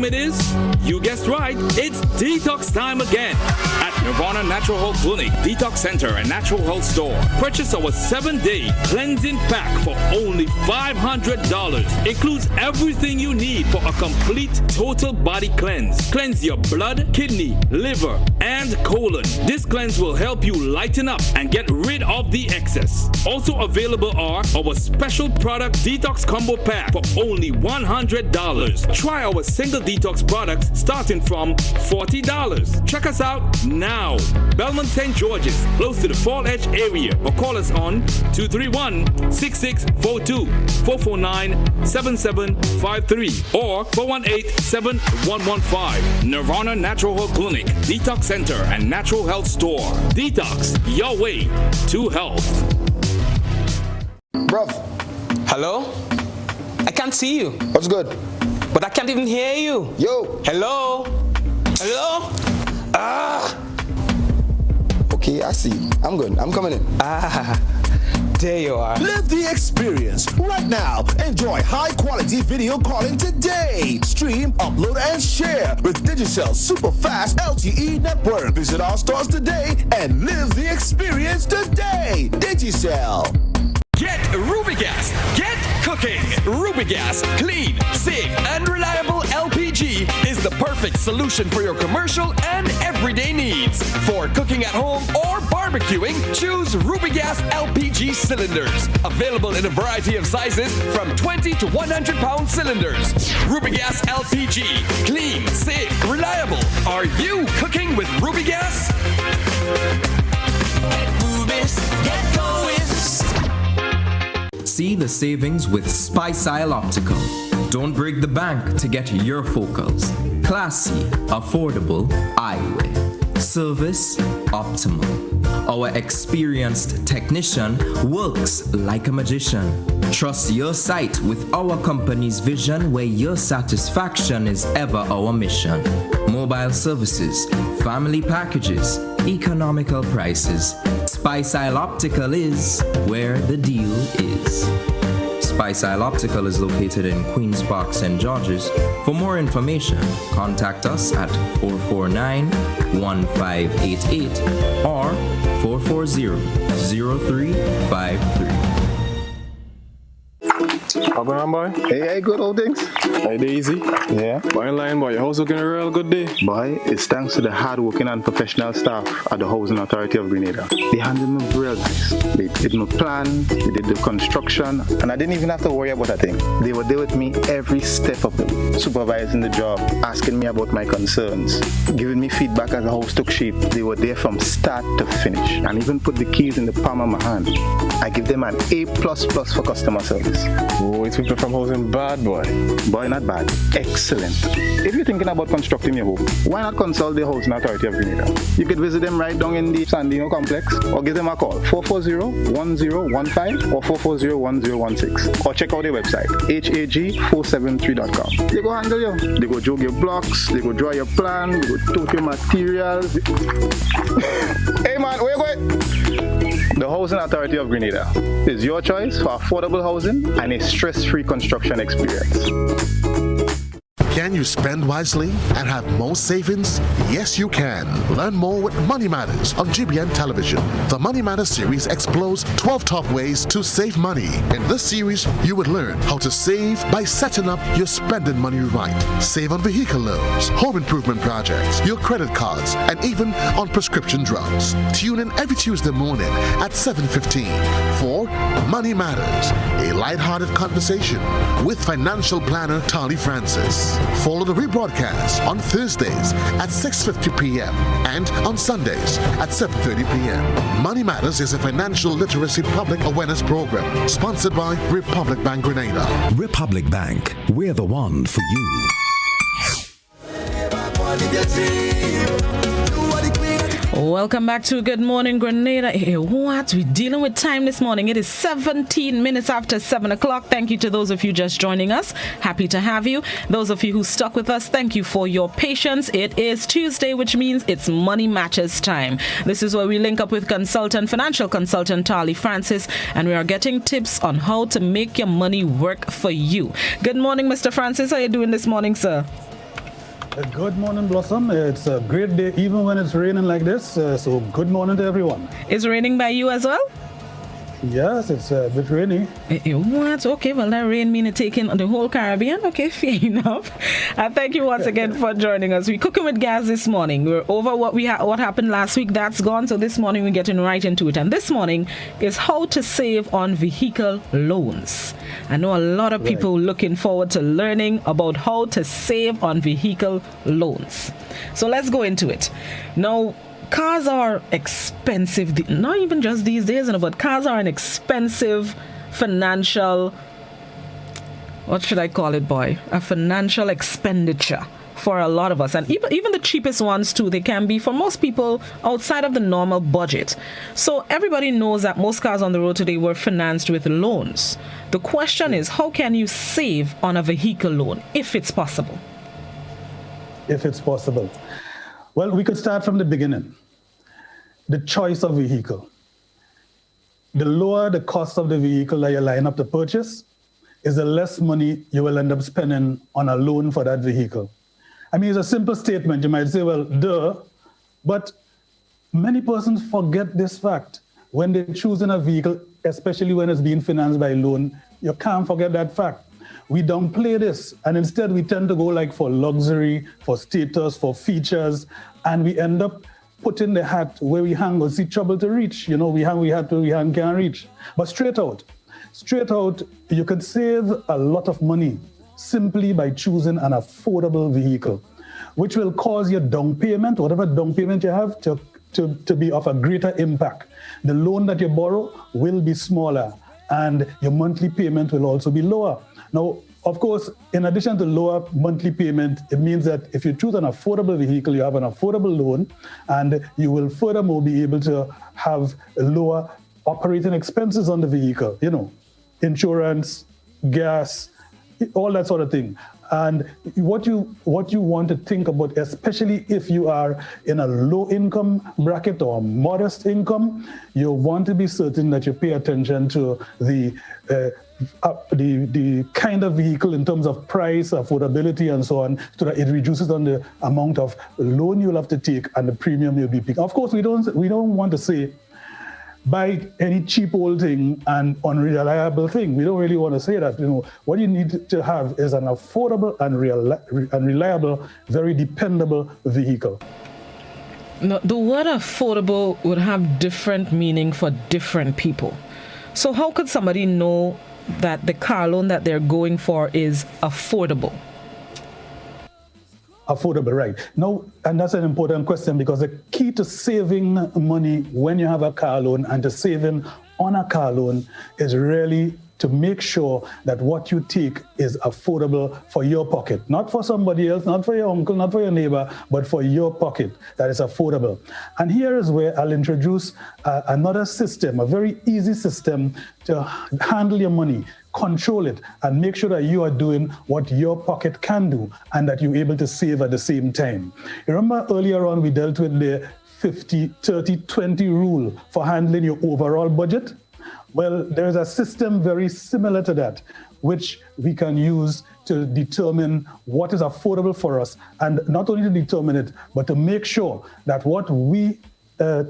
It is? You guessed right, it's detox time again at Nirvana Natural Health Clinic, Detox Center and Natural Health Store. Purchase our 7-day cleansing pack for only $500. Includes everything you need for a complete total body cleanse. Cleanse your blood, kidney, liver, and colon. This cleanse will help you lighten up and get rid of the excess. Also available are our special product detox combo pack for only $100. Try our single detox products starting from $40. Check us out now. Belmont St. George's, close to the Fall Edge area, or call us on 231-6642, 449-7753, or 418-7115. Nirvana Natural Health Clinic, Detox Center, and Natural Health Store. Detox, your way to health. Bruv. Hello? I can't see you. What's good? But I can't even hear you. Yo. Hello? Hello? Ah. Okay, I see you. I'm good. I'm coming in. Ah. There you are. Live the experience right now. Enjoy high-quality video calling today. Stream, upload, and share with Digicel super fast LTE network. Visit our stores today and live the experience today. Digicel. Get Rubigas. Get cooking. Rubigas, clean, safe, and reliable LPG is the perfect solution for your commercial and everyday needs. For cooking at home or barbecuing, choose Rubigas LPG cylinders. Available in a variety of sizes from 20 to 100-pound cylinders. Rubigas LPG, clean, safe, reliable. Are you cooking with Rubigas? Get Rubis, get going. See the savings with Spice Isle Optical. Don't break the bank to get your focals. Classy, affordable eyewear. Service optimal. Our experienced technician works like a magician. Trust your sight with our company's vision, where your satisfaction is ever our mission. Mobile services, family packages, economical prices. Spice Isle Optical is where the deal is. Spice Isle Optical is located in Queen's Park, St. George's. For more information, contact us at 449-1588 or 440-0353. How going on, boy? Hey, good old things. Hey, easy. Yeah. Boy, in line, boy. Your house looking a real good day. Boy, it's thanks to the hard-working and professional staff at the Housing Authority of Grenada. They handled me real nice. They did my plan, they did the construction, and I didn't even have to worry about a thing. They were there with me every step of it, supervising the job, asking me about my concerns, giving me feedback as the house took shape. They were there from start to finish, and even put the keys in the palm of my hand. I give them an A++ for customer service. Oh Which people from housing bad, boy? Boy, not bad. Excellent. If you're thinking about constructing your home, why not consult the Housing Authority of Grenada? You could visit them right down in the Sandino complex or give them a call 440-1015 or 440-1016 or check out their website hag473.com. They go handle you. They go jog your blocks, they go draw your plan, they go tote your materials. Hey man, where you going? The Housing Authority of Grenada is your choice for affordable housing and a stress-free construction experience. Can you spend wisely and have more savings? Yes, you can. Learn more with Money Matters on GBN Television. The Money Matters series explores 12 top ways to save money. In this series, you would learn how to save by setting up your spending money right. Save on vehicle loans, home improvement projects, your credit cards, and even on prescription drugs. Tune in every Tuesday morning at 7:15 for Money Matters, a lighthearted conversation with financial planner Tarlie Francis. Follow the rebroadcast on Thursdays at 6:50 p.m. and on Sundays at 7:30 p.m. Money Matters is a financial literacy public awareness program sponsored by Republic Bank Grenada. Republic Bank, we're the one for you. Welcome back to Good Morning Grenada. Hey, what? We're dealing with time this morning. It is 17 minutes after 7 o'clock. Thank you to those of you just joining us. Happy to have you. Those of you who stuck with us, thank you for your patience. It is Tuesday, which means it's Money Matters time. This is where we link up with financial consultant Tarlie Francis, and we are getting tips on how to make your money work for you. Good morning, Mr. Francis. How are you doing this morning, sir? Good morning, Blossom. It's a great day, even when it's raining like this. So good morning to everyone. Is it raining by you as well? Yes, it's a bit rainy. What? Okay, well, that rain means taking the whole Caribbean. Okay, fair enough. Thank you once again for joining us. We're cooking with gas this morning. We're over what happened last week. That's gone. So this morning we're getting right into it. And this morning is how to save on vehicle loans. I know a lot of people looking forward to learning about how to save on vehicle loans. So let's go into it. Now, cars are expensive, not even just these days, but cars are an expensive financial, what should I call it, boy? A financial expenditure for a lot of us. And even the cheapest ones too, they can be for most people outside of the normal budget. So everybody knows that most cars on the road today were financed with loans. The question is, how can you save on a vehicle loan if it's possible? If it's possible. Well, we could start from the beginning. The choice of vehicle. The lower the cost of the vehicle that you line up to purchase is the less money you will end up spending on a loan for that vehicle. I mean, it's a simple statement. You might say, well, duh. But many persons forget this fact. When they're choosing a vehicle, especially when it's being financed by loan, you can't forget that fact. We downplay this, and instead we tend to go like for luxury, for status, for features, and we end up putting the hat where we hang or see trouble to reach. You know, we hang till we hang can't reach. But straight out, you could save a lot of money simply by choosing an affordable vehicle, which will cause your down payment, whatever down payment you have, to be of a greater impact. The loan that you borrow will be smaller, and your monthly payment will also be lower. Now, of course, in addition to lower monthly payment, it means that if you choose an affordable vehicle, you have an affordable loan, and you will furthermore be able to have lower operating expenses on the vehicle, you know, insurance, gas, all that sort of thing. And what you want to think about, especially if you are in a low income bracket or a modest income, you want to be certain that you pay attention to the kind of vehicle in terms of price, affordability, and so on, so that it reduces on the amount of loan you'll have to take and the premium you'll be paying. Of course, we don't want to say buy any cheap old thing and unreliable thing. We don't really want to say that. You know, what you need to have is an affordable and reliable, very dependable vehicle. Now, the word affordable would have different meaning for different people. So how could somebody know that the car loan that they're going for is affordable? Affordable, right. Now, and that's an important question, because the key to saving money when you have a car loan and to saving on a car loan is really to make sure that what you take is affordable for your pocket, not for somebody else, not for your uncle, not for your neighbor, but for your pocket, that is affordable. And here is where I'll introduce another system, a very easy system to handle your money, control it, and make sure that you are doing what your pocket can do and that you're able to save at the same time. You remember earlier on we dealt with the 50-30-20 rule for handling your overall budget? Well, there's a system very similar to that, which we can use to determine what is affordable for us, and not only to determine it, but to make sure that what we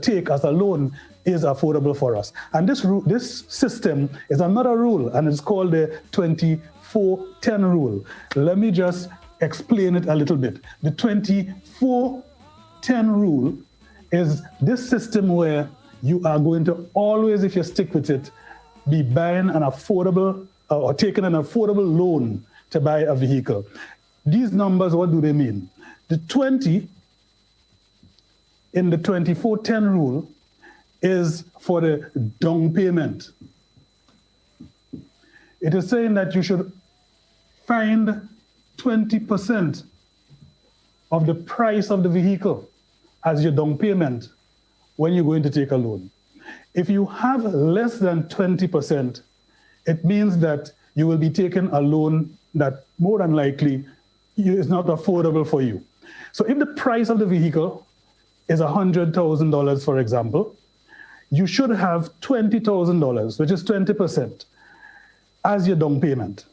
take as a loan is affordable for us. And this system is another rule, and it's called the 24-10 rule. Let me just explain it a little bit. The 24-10 rule is this system where you are going to always, if you stick with it, be buying an affordable or taking an affordable loan to buy a vehicle. These numbers, what do they mean? The 20 in the 24-10 rule is for the down payment. It is saying that you should find 20% of the price of the vehicle as your down payment when you're going to take a loan. If you have less than 20%, it means that you will be taking a loan that more than likely is not affordable for you. So if the price of the vehicle is $100,000, for example, you should have $20,000, which is 20%, as your down payment.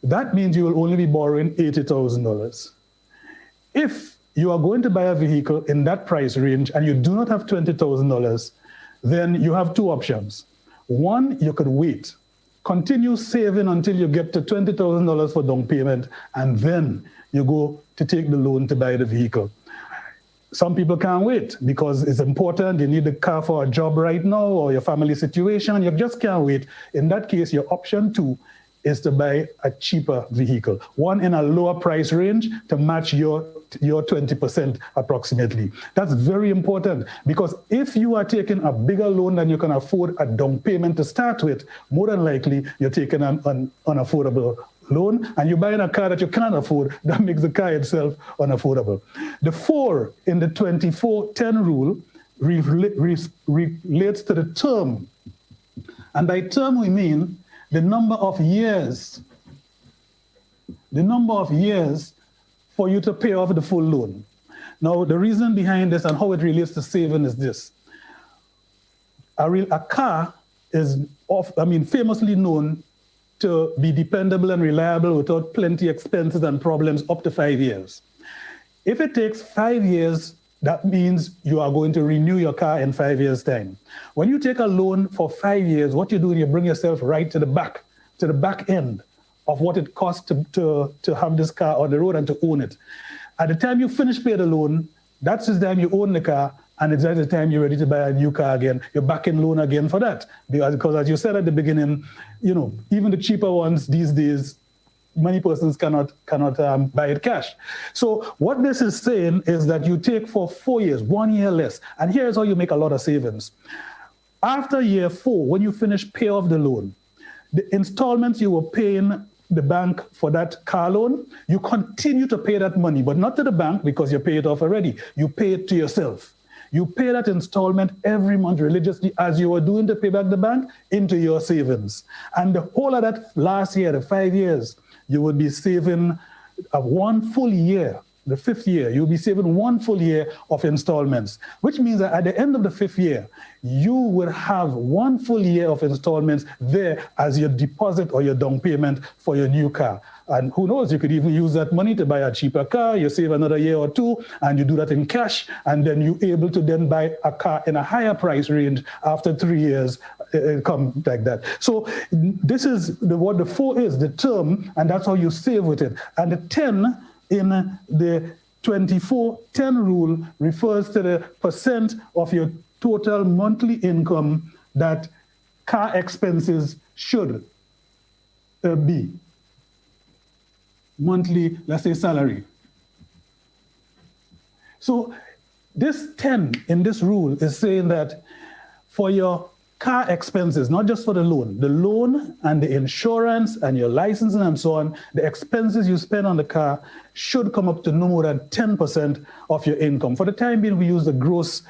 That means you will only be borrowing $80,000. If you are going to buy a vehicle in that price range and you do not have $20,000, then you have two options. One, you could wait, continue saving until you get to $20,000 for down payment, and then you go to take the loan to buy the vehicle. Some people can't wait because it's important. You need the car for a job right now or your family situation. You just can't wait. In that case, your option two is to buy a cheaper vehicle, one in a lower price range to match your 20% approximately. That's very important, because if you are taking a bigger loan than you can afford a down payment to start with, more than likely you're taking an unaffordable loan and you're buying a car that you can't afford. That makes the car itself unaffordable. The 4 in the 24-10 rule relates to the term. And by term we mean the number of years for you to pay off the full loan. Now, the reason behind this and how it relates to saving is this. A car is famously known to be dependable and reliable without plenty expenses and problems up to 5 years. If it takes 5 years, that means you are going to renew your car in 5 years' time. When you take a loan for 5 years, what you do is you bring yourself right to the back end of what it costs to have this car on the road and to own it. At the time you finish paying the loan, that's the time you own the car, and it's at the time you're ready to buy a new car again. You're back in loan again for that. Because as you said at the beginning, even the cheaper ones these days, many persons cannot buy it cash. So what this is saying is that you take for 4 years, 1 year less, and here's how you make a lot of savings. After year 4, when you finish pay off the loan, the installments you were paying the bank for that car loan, you continue to pay that money, but not to the bank because you pay it off already. You pay it to yourself. You pay that installment every month religiously as you were doing to pay back the bank into your savings. And the whole of that last year, the 5 years, you would be saving 1 full year. The 5th year, you'll be saving 1 full year of installments, which means that at the end of the 5th year, you will have 1 full year of installments there as your deposit or your down payment for your new car. And who knows, you could even use that money to buy a cheaper car, you save another year or 2, and you do that in cash, and then you're able to then buy a car in a higher price range after 3 years, come like that. So this is what the 4 is, the term, and that's how you save with it. And the 10 in the 24-10 rule refers to the percent of your total monthly income that car expenses should be. Monthly, let's say, salary. So this 10 in this rule is saying that for your car expenses, not just for the loan and the insurance and your licensing and so on, the expenses you spend on the car should come up to no more than 10% of your income. For the time being, we use the gross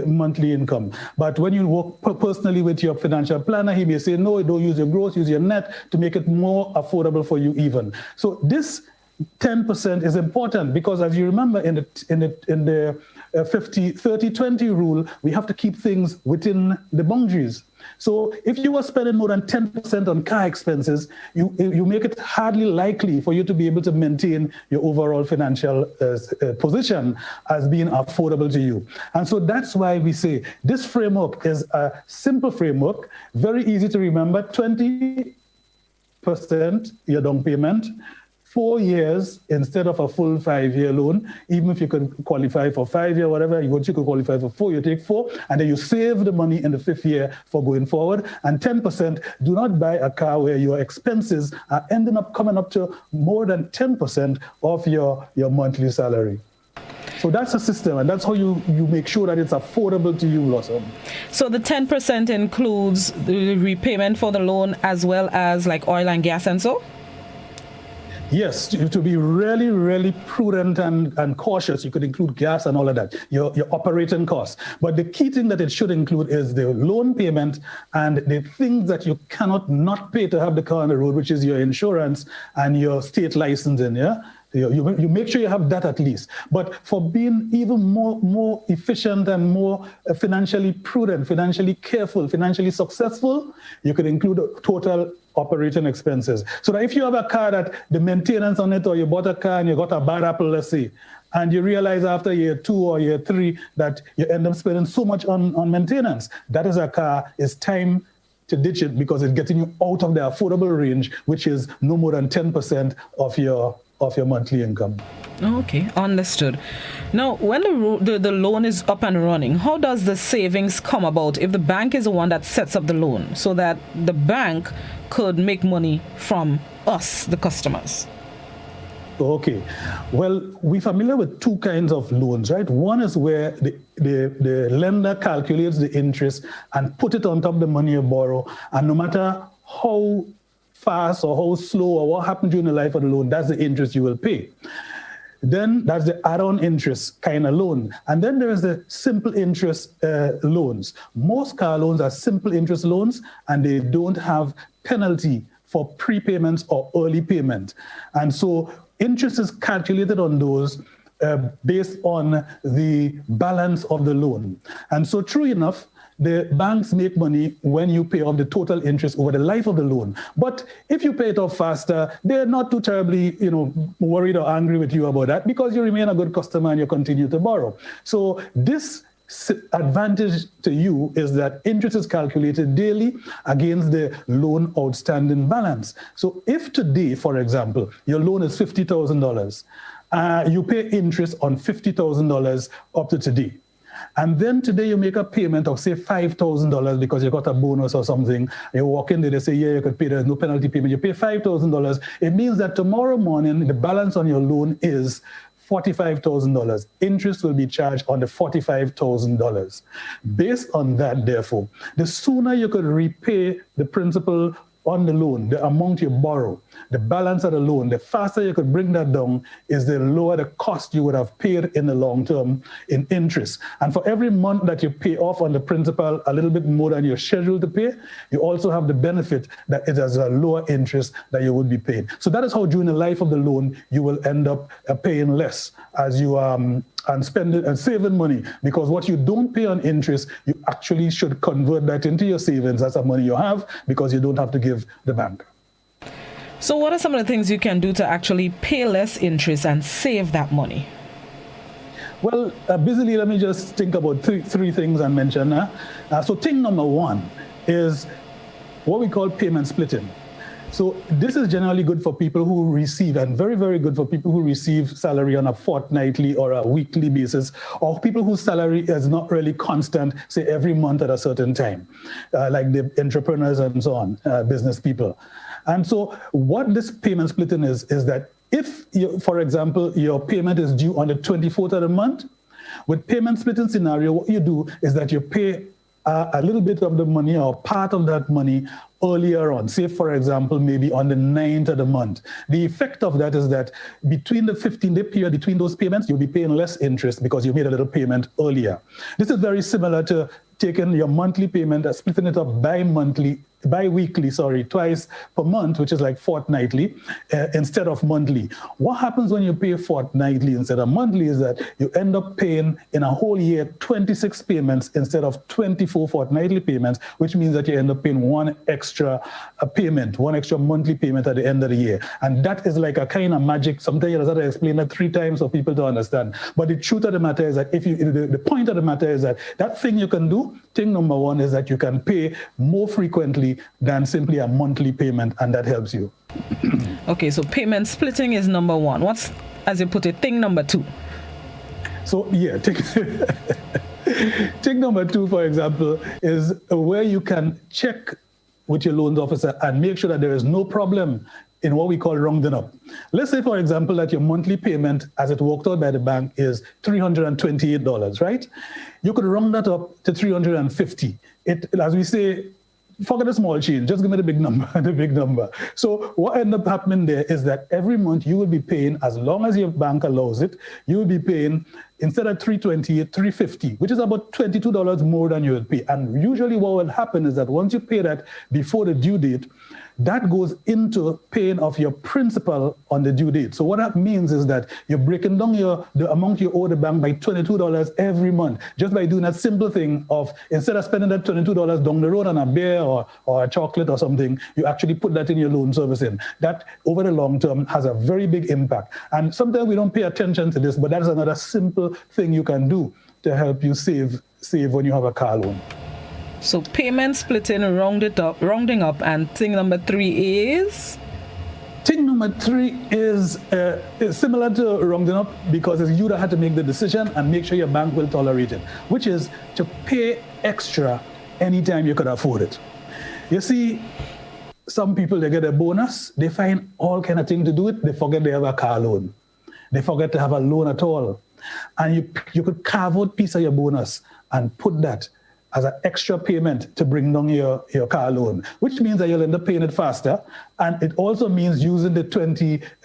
monthly income. But when you work personally with your financial planner, he may say, no, don't use your gross, use your net to make it more affordable for you even. So this 10% is important because, as you remember, in the 50-30-20 rule, we have to keep things within the boundaries. So if you are spending more than 10% on car expenses, you make it hardly likely for you to be able to maintain your overall financial position as being affordable to you. And so that's why we say this framework is a simple framework, very easy to remember, 20% your down payment, 4 years instead of a full 5-year loan. Even if you can qualify for 5 year, whatever, you could qualify for 4, you take 4, and then you save the money in the 5th year for going forward. And 10%, do not buy a car where your expenses are ending up coming up to more than 10% of your monthly salary. So that's a system, and that's how you make sure that it's affordable to you, Blossom. So the 10% includes the repayment for the loan as well as like oil and gas and so? Yes, to be really, really prudent and cautious, you could include gas and all of that, your operating costs. But the key thing that it should include is the loan payment and the things that you cannot not pay to have the car on the road, which is your insurance and your state licensing, yeah? You make sure you have that at least. But for being even more efficient and more financially prudent, financially careful, financially successful, you could include total operating expenses. So that if you have a car that the maintenance on it, or you bought a car and you got a bad apple, let's say, and you realize after year 2 or year 3 that you end up spending so much on maintenance, that is a car, it's time to ditch it because it's getting you out of the affordable range, which is no more than 10% of your monthly income. Okay, understood. Now, when the loan is up and running, how does the savings come about if the bank is the one that sets up the loan so that the bank could make money from us, the customers? Okay. Well, we're familiar with 2 kinds of loans, right? One is where the lender calculates the interest and put it on top of the money you borrow, and no matter how fast or how slow or what happened during the life of the loan, that's the interest you will pay. Then that's the add-on interest kind of loan. And then there is the simple interest loans. Most car loans are simple interest loans, and they don't have penalty for prepayments or early payment. And so interest is calculated on those based on the balance of the loan. And so true enough, the banks make money when you pay off the total interest over the life of the loan. But if you pay it off faster, they're not too terribly, worried or angry with you about that because you remain a good customer and you continue to borrow. So this advantage to you is that interest is calculated daily against the loan outstanding balance. So if today, for example, your loan is $50,000, you pay interest on $50,000 up to today. And then today you make a payment of, say, $5,000 because you got a bonus or something. You walk in there, they say, yeah, you could pay, there's no penalty payment. You pay $5,000. It means that tomorrow morning, the balance on your loan is $45,000. Interest will be charged on the $45,000. Based on that, therefore, the sooner you could repay the principal on the loan, the amount you borrow, the balance of the loan, the faster you could bring that down is the lower the cost you would have paid in the long term in interest. And for every month that you pay off on the principal a little bit more than you're scheduled to pay, you also have the benefit that it has a lower interest that you would be paid. So that is how during the life of the loan, you will end up paying less as you and spending and saving money, because what you don't pay on interest, you actually should convert that into your savings. That's the money you have because you don't have to give the bank. So what are some of the things you can do to actually pay less interest and save that money? Well, busily, let me just think about three things and mention. So thing number 1 is what we call payment splitting. So this is generally good for people who receive, and very, very good for people who receive salary on a fortnightly or a weekly basis, or people whose salary is not really constant, say every month at a certain time, like the entrepreneurs and so on, business people. And so what this payment splitting is that if, for example, your payment is due on the 24th of the month, with payment splitting scenario, what you do is that you pay a little bit of the money or part of that money earlier on, say, for example, maybe on the 9th of the month. The effect of that is that between the 15-day period between those payments, you'll be paying less interest because you made a little payment earlier. This is very similar to taking your monthly payment and splitting it up bi-weekly, twice per month, which is like fortnightly, instead of monthly. What happens when you pay fortnightly instead of monthly is that you end up paying in a whole year 26 payments instead of 24 fortnightly payments, which means that you end up paying one extra monthly payment at the end of the year. And that is like a kind of magic. Sometimes you have to explain that 3 times for people to understand. But the truth of the matter is that the point of the matter is that thing you can do, thing number one is that you can pay more frequently than simply a monthly payment, and that helps you. Okay, so payment splitting is number one. What's, as you put it, thing number two? So, yeah, thing number two, for example, is where you can check with your loans officer and make sure that there is no problem in what we call rounding up. Let's say, for example, that your monthly payment, as it worked out by the bank, is $328, right? You could round that up to $350. As we say, forget the small change, just give me the big number, So what ends up happening there is that every month you will be paying, as long as your bank allows it, you will be paying, instead of $328, $350, which is about $22 more than you would pay. And usually what will happen is that once you pay that before the due date, that goes into paying off your principal on the due date. So what that means is that you're breaking down the amount you owe the bank by $22 every month, just by doing that simple thing of, instead of spending that $22 down the road on a beer or a chocolate or something, you actually put that in your loan servicing. That, over the long term, has a very big impact. And sometimes we don't pay attention to this, but that is another simple thing you can do to help you save when you have a car loan. So payment splitting, rounding up, and thing number three is? Thing number three is similar to rounding up, because it's you that had to make the decision and make sure your bank will tolerate it, which is to pay extra anytime you could afford it. You see, some people, they get a bonus, they find all kind of things to do it, they forget they have a car loan. They forget to have a loan at all. And you could carve out a piece of your bonus and put that as an extra payment to bring down your car loan, which means that you'll end up paying it faster. And it also means using the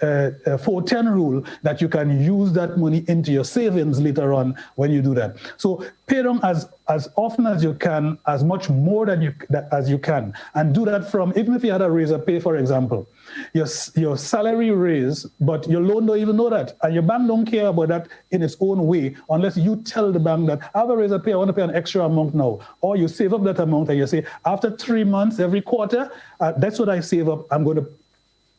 410 rule, that you can use that money into your savings later on when you do that. So pay down as often as you can, as much more as you can. And do that from, even if you had a raise of pay, for example, your salary raise, but your loan don't even know that. And your bank don't care about that in its own way, unless you tell the bank that I have a raise of pay, I want to pay an extra amount now. Or you save up that amount and you say, after 3 months, every quarter, that's what I save up. I'm going to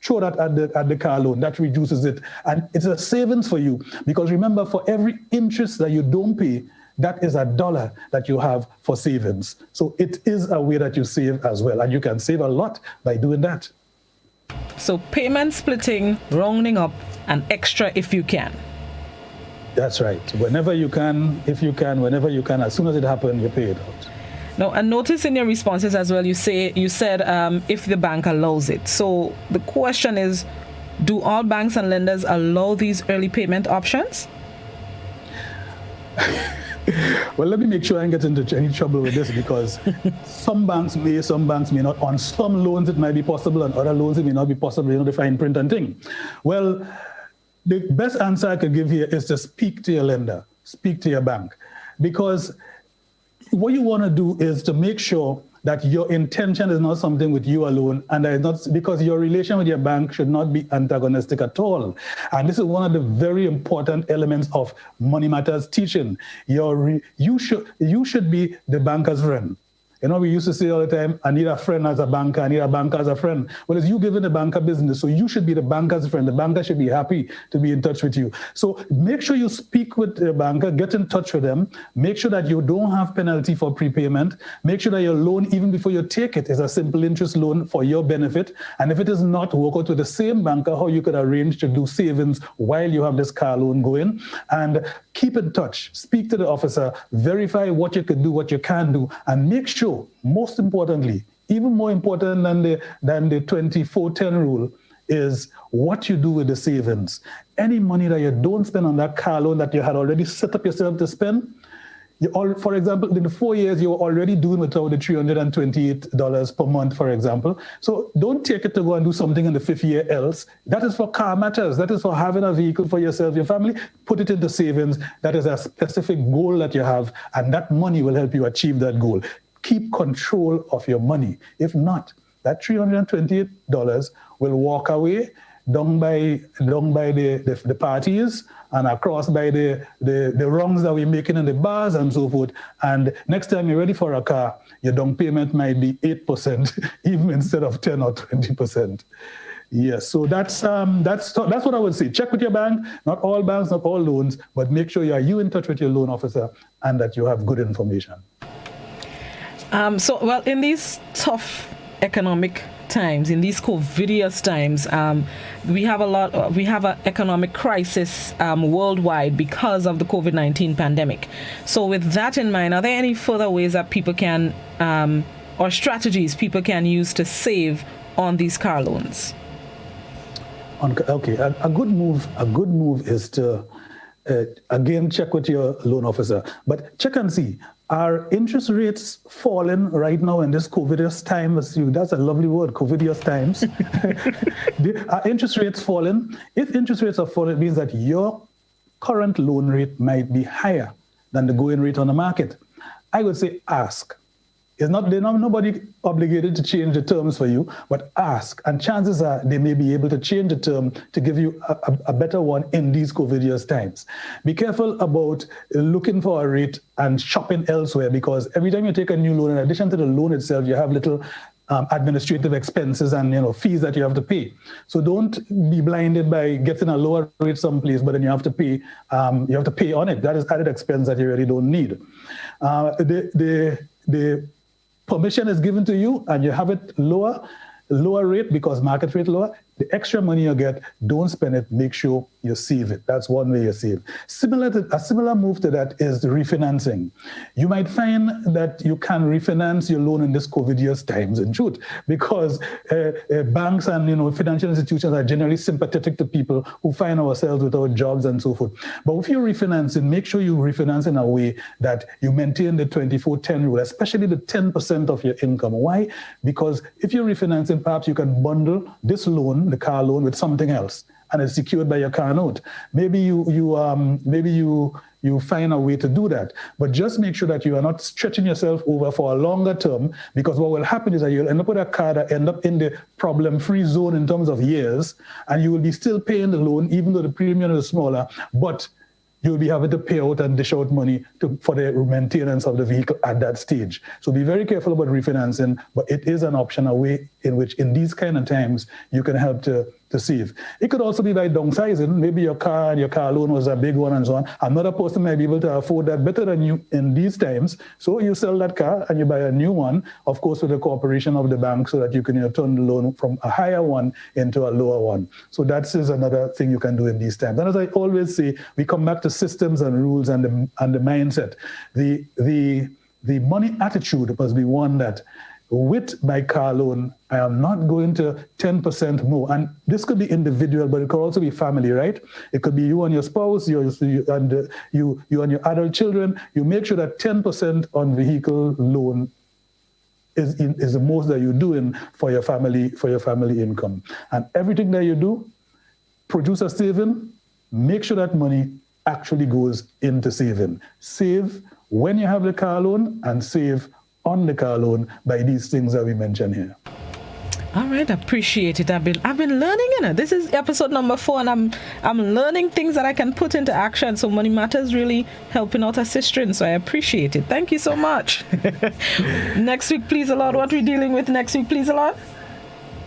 throw that at the car loan. That reduces it. And it's a savings for you. Because remember, for every interest that you don't pay, that is $1 that you have for savings. So it is a way that you save as well. And you can save a lot by doing that. So payment splitting, rounding up, and extra if you can. That's right. Whenever you can, if you can, whenever you can, as soon as it happens, you pay it out. Now, and notice in your responses as well, you said if the bank allows it. So the question is, do all banks and lenders allow these early payment options? Well, let me make sure I don't get into any trouble with this, because some banks may, some banks may not. On some loans, it might be possible. On other loans, it may not be possible. You know, the fine print and thing. Well, the best answer I could give here is to speak to your lender, speak to your bank, because what you want to do is to make sure that your intention is not something with you alone, and that is not, because your relation with your bank should not be antagonistic at all. And this is one of the very important elements of Money Matters teaching. You should be the banker's friend. You know, we used to say all the time, I need a friend as a banker, I need a banker as a friend. Well, it's you giving the banker business, so you should be the banker's friend. The banker should be happy to be in touch with you. So make sure you speak with the banker, get in touch with them, make sure that you don't have penalty for prepayment, make sure that your loan, even before you take it, is a simple interest loan for your benefit. And if it is not, work out with the same banker how you could arrange to do savings while you have this car loan going. And keep in touch, speak to the officer, verify what you can do, what you can do, and make sure, most importantly, even more important than the 2410 rule, is what you do with the savings. Any money that you don't spend on that car loan that you had already set up yourself to spend, For example, in the 4 years, you're already doing without the $328 per month, for example. So don't take it to go and do something in the 5th year else. That is for car matters. That is for having a vehicle for yourself, your family. Put it into savings. That is a specific goal that you have, and that money will help you achieve that goal. Keep control of your money. If not, that $328 will walk away down by the parties and across by the wrongs that we're making in the bars and so forth. And next time you're ready for a car, your down payment might be 8%, even instead of 10 or 20%. Yes, so that's what I would say. Check with your bank, not all banks, not all loans, but make sure you in touch with your loan officer and that you have good information. Well, in these tough economic times, in these COVIDious times, we have an economic crisis worldwide because of the COVID-19 pandemic. So with that in mind, are there any further ways that people can, or strategies people can use to save on these car loans? Okay, a good move is to, again, check with your loan officer, but check and see. Are interest rates falling right now in this COVIDious time? That's a lovely word, COVIDious times. Are interest rates falling? If interest rates are falling, it means that your current loan rate might be higher than the going rate on the market. I would say ask. There's nobody obligated to change the terms for you, but ask. And chances are they may be able to change the term to give you a better one in these COVIDious times. Be careful about looking for a rate and shopping elsewhere, because every time you take a new loan, in addition to the loan itself, you have little administrative expenses and fees that you have to pay. So don't be blinded by getting a lower rate someplace, but then you have to pay on it. That is added expense that you really don't need. The permission is given to you and you have it lower rate because market rate lower. The extra money you get, don't spend it. Make sure you save it. That's one way you save. A similar move to that is the refinancing. You might find that you can refinance your loan in this COVIDious times, in truth, because banks and financial institutions are generally sympathetic to people who find ourselves without jobs and so forth. But if you're refinancing, make sure you refinance in a way that you maintain the 24/10 rule, especially the 10% of your income. Why? Because if you're refinancing, perhaps you can bundle this loan, the car loan, with something else, and it's secured by your car note. Maybe you find a way to do that, but just make sure that you are not stretching yourself over for a longer term, because what will happen is that you'll end up with a car that end up in the problem-free zone in terms of years, and you will be still paying the loan even though the premium is smaller, but you'll be having to pay out and dish out money for the maintenance of the vehicle at that stage. So be very careful about refinancing, but it is an option, a way in which in these kind of times you can help to save. It could also be by downsizing. Maybe your car and your car loan was a big one and so on. Another person might be able to afford that better than you in these times. So you sell that car and you buy a new one, of course with the cooperation of the bank, so that you can turn the loan from a higher one into a lower one. So that is another thing you can do in these times. And as I always say, we come back to systems and rules and the mindset. The money attitude must be one that, with my car loan, I am not going to 10% more. And this could be individual, but it could also be family, right? It could be you and your spouse, you and your adult children. You make sure that 10% on vehicle loan is the most that you're doing for your family income. And everything that you do, produce a saving, make sure that money actually goes into saving. Save when you have the car loan and save on the car loan by these things that we mentioned here. All right, appreciate it. I've been learning, This is episode number 4, and I'm learning things that I can put into action. So Money Matters really helping out our sisters. So I appreciate it. Thank you so much. Next week, please a lot. What are we dealing with next week, please a lot?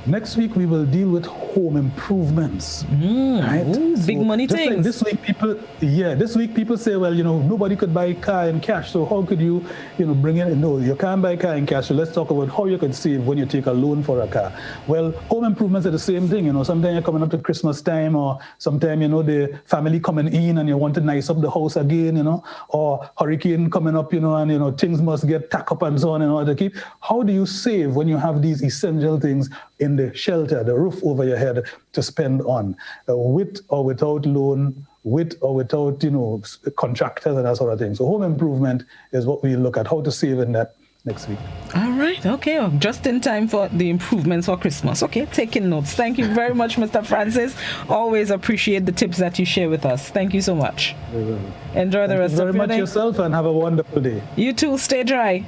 Next week, we will deal with home improvements. Right? Big money things. Like this week people say, well, nobody could buy a car in cash. So how could you, bring in? No, you can't buy a car in cash. So let's talk about how you could save when you take a loan for a car. Well, home improvements are the same thing. Sometimes you're coming up to Christmas time, or sometimes, the family coming in and you want to nice up the house again, or hurricane coming up, and, things must get tacked up and so on in order to keep. How do you save when you have these essential things in the shelter, the roof over your head to spend on? With or without loan, with or without, contractors and that sort of thing. So home improvement is what we look at, how to save in that next week. All right. Okay. Just in time for the improvements for Christmas. Okay. Taking notes. Thank you very much, Mr. Francis. Always appreciate the tips that you share with us. Thank you so much. Enjoy the rest of your day. Thank you very much yourself and have a wonderful day. You too. Stay dry.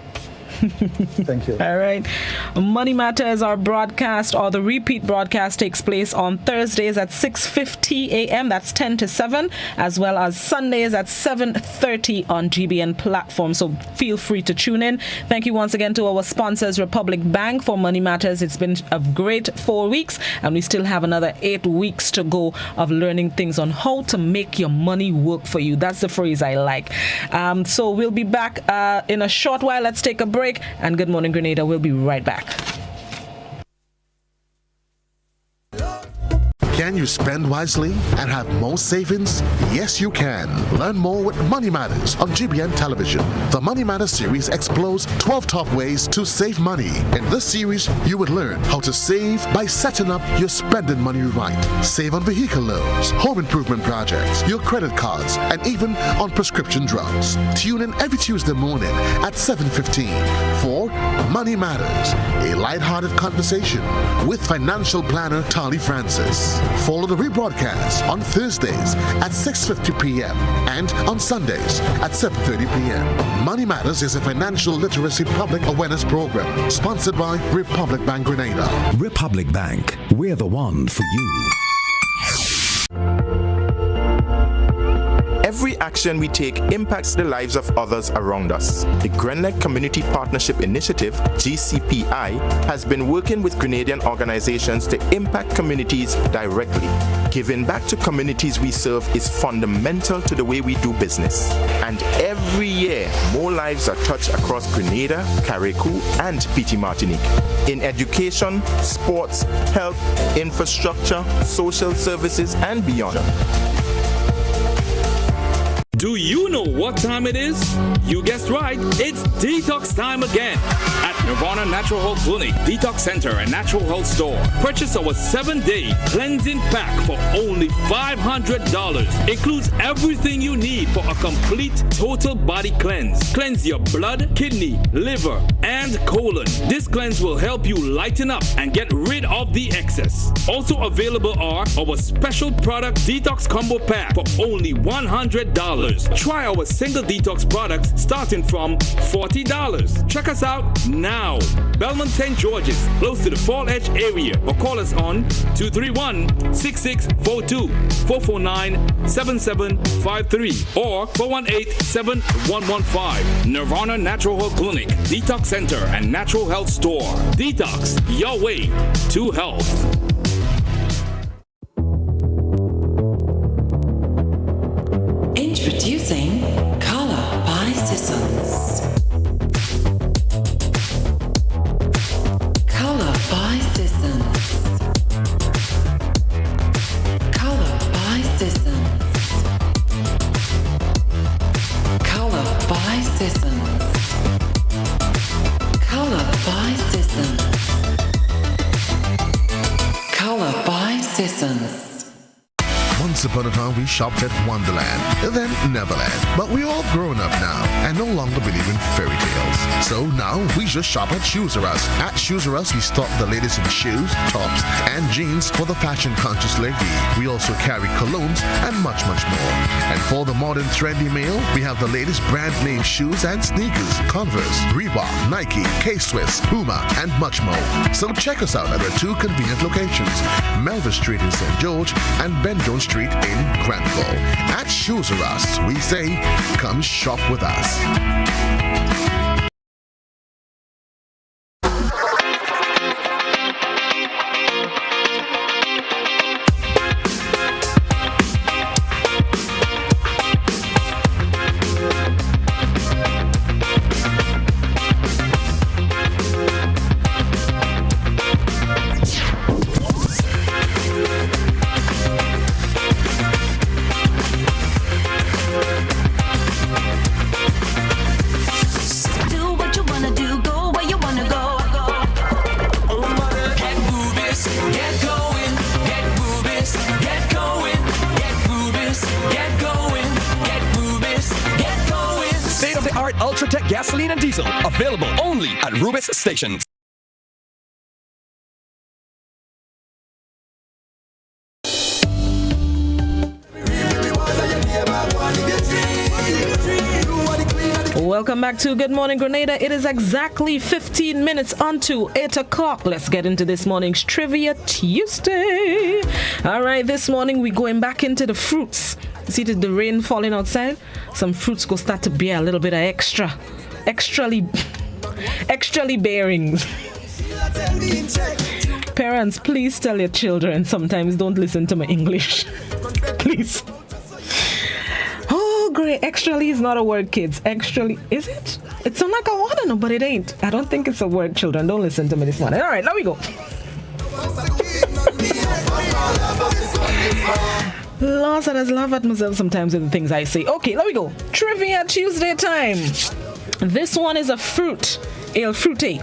Thank you. All right. Money Matters, our broadcast or the repeat broadcast takes place on Thursdays at 6:50 a.m. That's 10 to 7, as well as Sundays at 7:30 on GBN platform. So feel free to tune in. Thank you once again to our sponsors, Republic Bank, for Money Matters. It's been a great 4 weeks, and we still have another 8 weeks to go of learning things on how to make your money work for you. That's the phrase I like. So we'll be back in a short while. Let's take a break. And Good Morning Grenada, we'll be right back. Can you spend wisely and have more savings? Yes, you can. Learn more with Money Matters on GBN Television. The Money Matters series explores 12 top ways to save money. In this series, you would learn how to save by setting up your spending money right. Save on vehicle loans, home improvement projects, your credit cards, and even on prescription drugs. Tune in every Tuesday morning at 7:15 for Money Matters, a lighthearted conversation with financial planner Tarlie Francis. Follow the rebroadcast on Thursdays at 6:50 p.m. and on Sundays at 7:30 p.m. Money Matters is a financial literacy public awareness program sponsored by Republic Bank Grenada. Republic Bank, we're the one for you. Every action we take impacts the lives of others around us. The Grenada Community Partnership Initiative, GCPI, has been working with Grenadian organizations to impact communities directly. Giving back to communities we serve is fundamental to the way we do business. And every year, more lives are touched across Grenada, Carriacou, and PT Martinique. In education, sports, health, infrastructure, social services, and beyond. Do you know what time it is? You guessed right, it's detox time again. At Nirvana Natural Health Clinic, Detox Center, and Natural Health Store. Purchase our 7-day cleansing pack for only $500. Includes everything you need for a complete total body cleanse. Cleanse your blood, kidney, liver, and colon. This cleanse will help you lighten up and get rid of the excess. Also available are our special product Detox Combo Pack for only $100. Try our single detox products starting from $40. Check us out now. Belmont St. George's, close to the Fall Edge area, or call us on 231-6642, 449-7753, or 418-7115. Nirvana Natural Health Clinic, Detox Center, and Natural Health Store. Detox, your way to health. Introducing Color by Sissons. Color by Sissons. Color by Sissons. Color by Sissons. Color by Sissons. Color by Sissons. Once upon a time, we shopped at Wonderland, then Neverland. But we're all grown up now and no longer believe in fairy tales. So now we just shop at Shoes R Us. At Shoes R Us, we stock the latest in shoes, tops, and jeans for the fashion-conscious lady. We also carry colognes and much, much more. And for the modern trendy male, we have the latest brand name shoes and sneakers, Converse, Reebok, Nike, K-Swiss, Puma, and much more. So check us out at our 2 convenient locations, Melville Street in St. George and Ben Jones Street in Granville. At Shoes R Us, we say, come shop with us. state-of-the-art Ultratech gasoline and diesel. Available only at Rubis stations. Welcome back to Good Morning Grenada. It is exactly 15 minutes onto 8 o'clock. Let's get into this morning's Trivia Tuesday. All right, this morning we're going back into the fruits. See the rain falling outside? Some fruits go start to bear a little bit of extrally bearings. Parents, please tell your children sometimes don't listen to my English. Please. Oh, great. Extrally is not a word, kids. Extrally, is it? It sounds like I want to know, but it ain't. I don't think it's a word, children. Don't listen to me this morning. All right, there we go. Lord, I just laugh at myself sometimes with the things I say. Okay, there we go. Trivia Tuesday time. This one is a fruit. El fruite.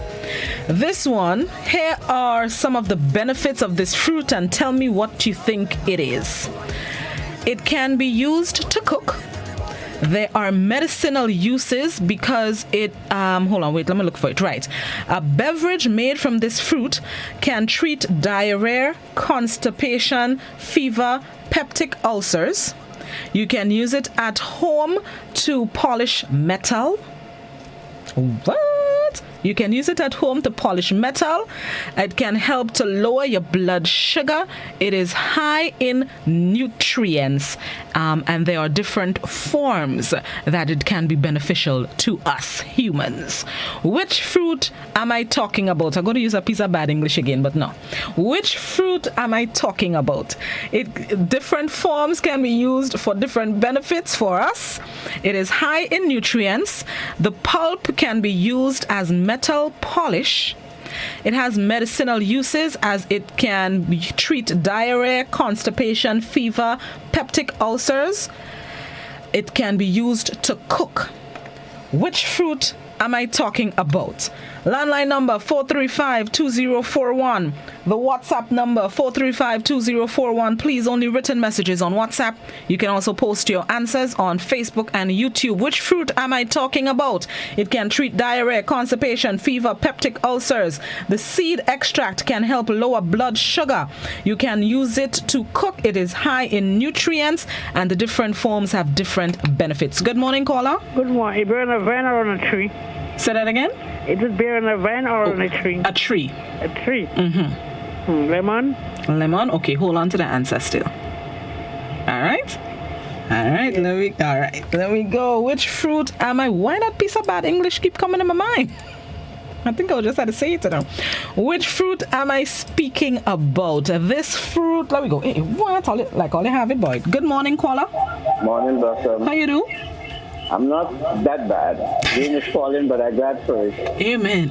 This one, here are some of the benefits of this fruit and tell me what you think it is. It can be used to cook. There are medicinal uses because it, hold on, wait, let me look for it. Right. A beverage made from this fruit can treat diarrhea, constipation, fever, peptic ulcers. You can use it at home to polish metal. What? You can use it at home to polish metal. It can help to lower your blood sugar. It is high in nutrients, and there are different forms that it can be beneficial to us humans. Which fruit am I talking about? I'm going to use a piece of bad English again, but no. Which fruit am I talking about? Different forms can be used for different benefits for us. It is high in nutrients. The pulp can be used as metal polish. It has medicinal uses as it can treat diarrhea, constipation, fever, peptic ulcers. It can be used to cook. Which fruit am I talking about? Landline number 435-2041. The WhatsApp number 435-2041. Please, only written messages on WhatsApp. You can also post your answers on Facebook and YouTube. Which fruit am I talking about? It can treat diarrhea, constipation, fever, peptic ulcers. The seed extract can help lower blood sugar. You can use it to cook. It is high in nutrients, and the different forms have different benefits. Good morning, caller. Good morning. Bear on a vine or on a tree? Say that again? It would bear on a vine or on a tree? A tree. A tree? Mm-hmm. Lemon? Lemon? Okay, hold on to the answer still. All right. Let me go. Which fruit am I? Why that piece of bad English keep coming in my mind? I think I'll just have to say it to them. Which fruit am I speaking about? This fruit, let me go. Hey, what? All I have it, boy. Good morning, caller. Morning, Blossom. How you do? I'm not that bad. Rain is falling, but I'm glad for it. Amen.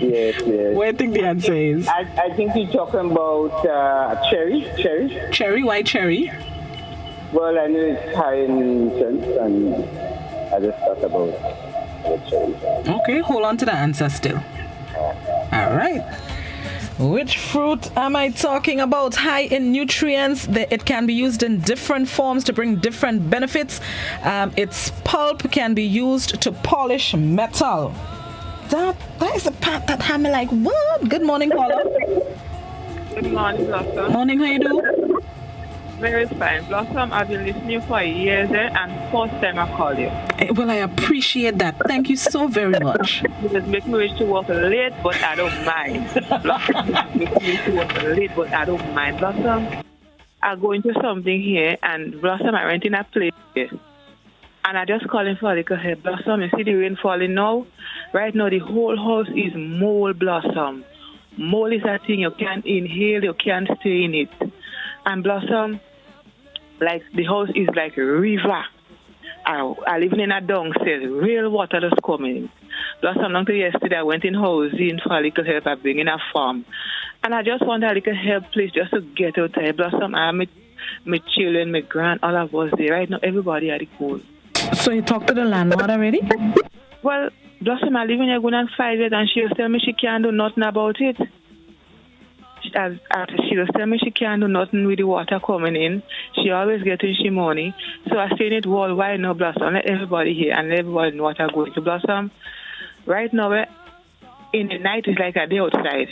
Yes. What do you think the answer is? I think you're talking about cherry. Cherry? Why cherry? Well, I know it's high in nutrients, and I just thought about cherry. Okay, hold on to the answer still. All right. Which fruit am I talking about? High in nutrients. It can be used in different forms to bring different benefits. Its pulp can be used to polish metal. That is the part that had me like, what? Good morning, caller. Good morning, Blossom. Morning, how you do? Very fine. Blossom, I've been listening for years and first time I call you. Well, I appreciate that. Thank you so very much. You just make me wish to work late, but I don't mind. Blossom, make me wish to work late, but I don't mind. Blossom, I go into something here, and Blossom, I went in a place here. And I just calling for a little help. Blossom, you see the rain falling now? Right now, the whole house is mold, Blossom. Mold is a thing you can't inhale, you can't stay in it. And Blossom, like the house is like a river. I live in a dung cell. Real water just coming. Blossom, until yesterday, I went in housing for a little help. I bring in a farm. And I just want a little help, please, just to get out there. Blossom, I have my children, my grand, all of us there. Right now, everybody at the cold. So you talked to the landlord already? Well, Blossom, I live in here going on 5 years, and she was telling me she can't do nothing about it. she just tell me she can't do nothing with the water coming in. She always getting she money. So I saying it worldwide now, Blossom. Let everybody hear and let everybody know what I go to Blossom. Right now, in the night it's like a day outside.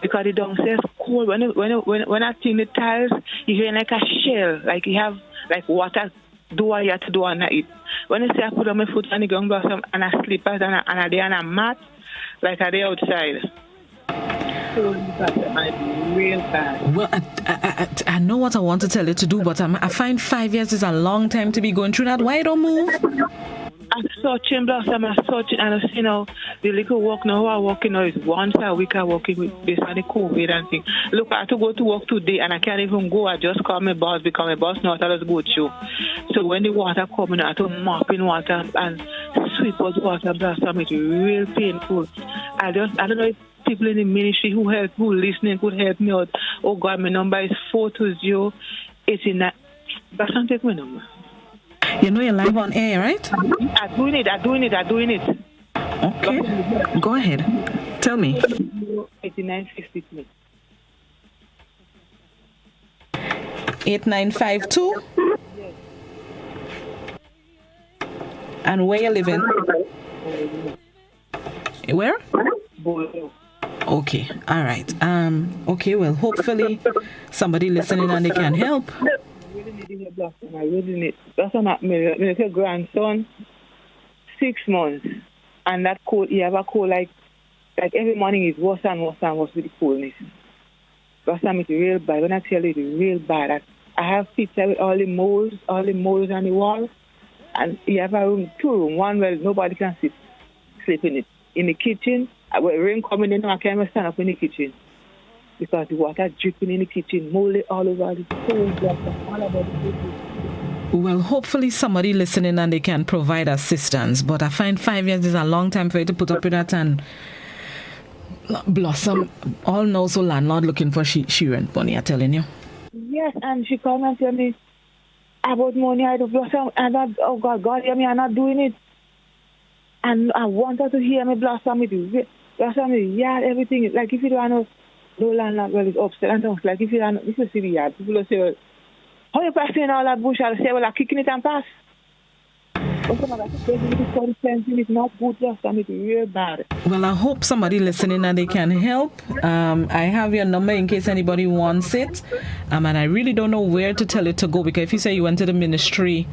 Because the downstairs cold. When I think the tiles, you hear like a shell, like you have like water do what you have to do on it. When I say I put on my foot on the ground, Blossom, and I sleep out and I day on a mat, like a day outside. So real bad. Well, I know what I want to tell you to do, but I find 5 years is a long time to be going through that. Why don't move? I'm searching, Blossom. I'm searching, and I see now the little work now. I working now is once a week. I working with based on the COVID and thing. Look, I have to go to work today, and I can't even go. I just call my boss because my boss knows I just go through. So when the water coming, I have to mop in water and sweep out water, Blossom. It's real painful. I don't know if people in the ministry who listening could help me out. Oh God, my number is 420-89. Blossom, take my number. You know you're live on air, right? I'm doing it. Okay. Go ahead. Tell me. 8952. 8952. And where you living? Where? Okay. All right. Okay. Well, hopefully somebody listening and they can help. I really need Blossom. My little grandson, 6 months, and that cold. He have a cold like every morning is worse and worse and worse with the coldness. Blossom, it's real bad. When I tell you, it's real bad. I have picture with all the moles on the wall, and he have a room, 2 rooms, one where nobody can sleep in it. In the kitchen, when rain coming in, I can't even stand up in the kitchen. Because the water dripping in the kitchen, moldy all over the stove, all about the Well, hopefully somebody listening and they can provide assistance. But I find 5 years is a long time for you to put up with that and Blossom. All know so landlord looking for she rent money, I'm telling you. Yes, and she come and tell me about money I do, Blossom, and oh God, hear me, I'm not doing it. And I want her to hear me, Blossom, Blossom, yeah, everything is like if you don't know. No landlord well is upset and things like if you see the yard, people will say, well, how you passing all that bush? I'll say, well, I'm kicking it and pass. It's not good, Blossom. It's real bad. Well, I hope somebody listening and they can help. I have your number in case anybody wants it. And I really don't know where to tell it to go because if you say you went to the ministry,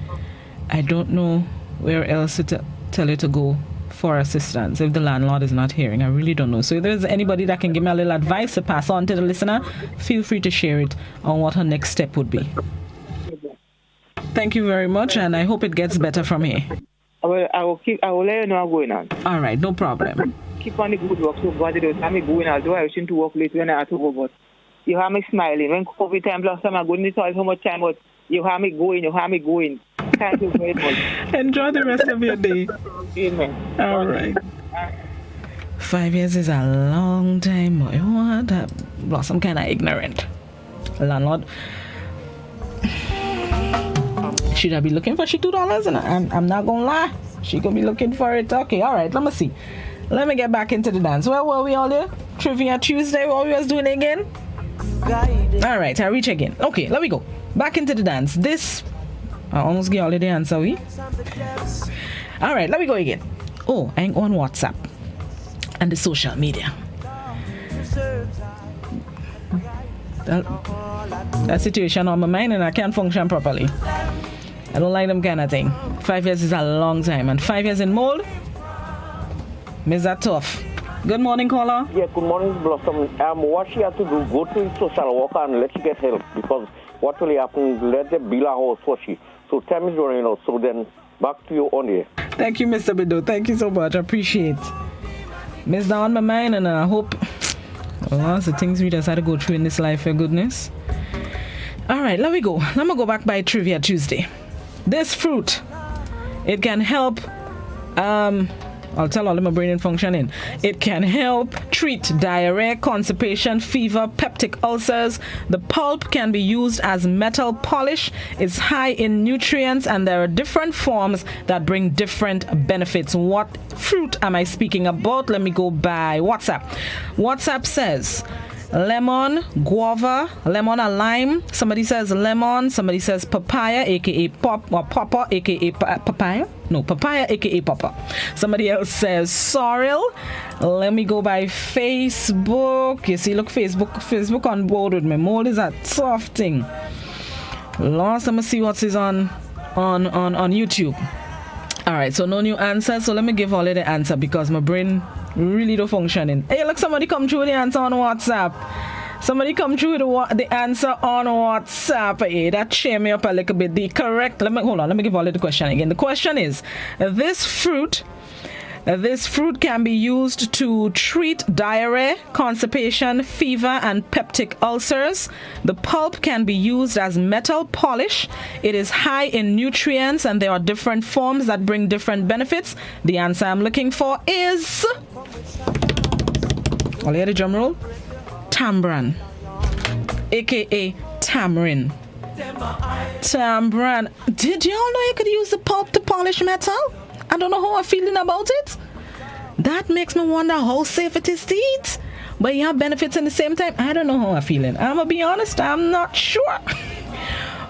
I don't know where else to tell it to go for assistance if the landlord is not hearing. I really don't know. So if there's anybody that can give me a little advice to pass on to the listener, feel free to share it on what her next step would be. Thank you very much, and I hope it gets better from here. I will let you know I'm going on. All right, no problem. Keep on the good work, so God, don't have me going out. I wishing to work late when I have to go, but you have me smiling. When COVID time, Blossom, I'm going to tell you how much time, but you have me going. Thank you very much. Enjoy the rest of your day. Amen. All right. 5 years is a long time. What? Blossom kind of ignorant. Landlord. Should I be looking for she $2? And I'm not gonna lie. She gonna be looking for it. Okay, all right. Let me see. Let me get back into the dance. Where were we all there? Trivia Tuesday. What we was doing again? All right. I reach again. Okay, let me go. Back into the dance. I almost get all of the answer. All right, let me go again. Oh, I'm on WhatsApp and the social media. That situation on my mind and I can't function properly. I don't like them kind of thing. 5 years is a long time, and 5 years in mold, is that tough? Good morning, caller. Yeah, good morning, Blossom. What she has to do, go to the social worker and let she get help because what will happen, let them bill her house for she. So time is running out, so then back to you on here. Thank you, Mr. Bido. Thank you so much. I appreciate it. Miss that on my mind, and I hope that's the things we just had to go through in this life, for goodness. All right, let me go. Let me go back by Trivia Tuesday. This fruit, it can help. I'll tell all of my brain and functioning. It can help treat diarrhea, constipation, fever, peptic ulcers. The pulp can be used as metal polish. It's high in nutrients, and there are different forms that bring different benefits. What fruit am I speaking about? Let me go by WhatsApp. WhatsApp says, lemon, guava, lemon or lime. Somebody says lemon. Somebody says papaya, aka papa, aka papaya. No, papaya, aka papa. Somebody else says sorrel. Let me go by Facebook. You see, look, Facebook on board with me. Mold is a tough thing. Last, let me see what is on YouTube. All right, so no new answer. So let me give all of the answer because my brain really don't functioning. Hey, look, somebody come through with the answer on WhatsApp. Somebody come through with the answer on WhatsApp. Hey, that cheer me up a little bit. The correct, let me give all of the question again. The question is, this fruit can be used to treat diarrhea, constipation, fever, and peptic ulcers. The pulp can be used as metal polish. It is high in nutrients, and there are different forms that bring different benefits. The answer I'm looking for is... I'll hear the drum roll. Tambran, aka tamarind. Tambran. Did y'all know you could use the pulp to polish metal? I don't know how I'm feeling about it. That makes me wonder how safe it is to eat. But you have benefits in the same time. I don't know how I'm feeling. I'm going to be honest, I'm not sure.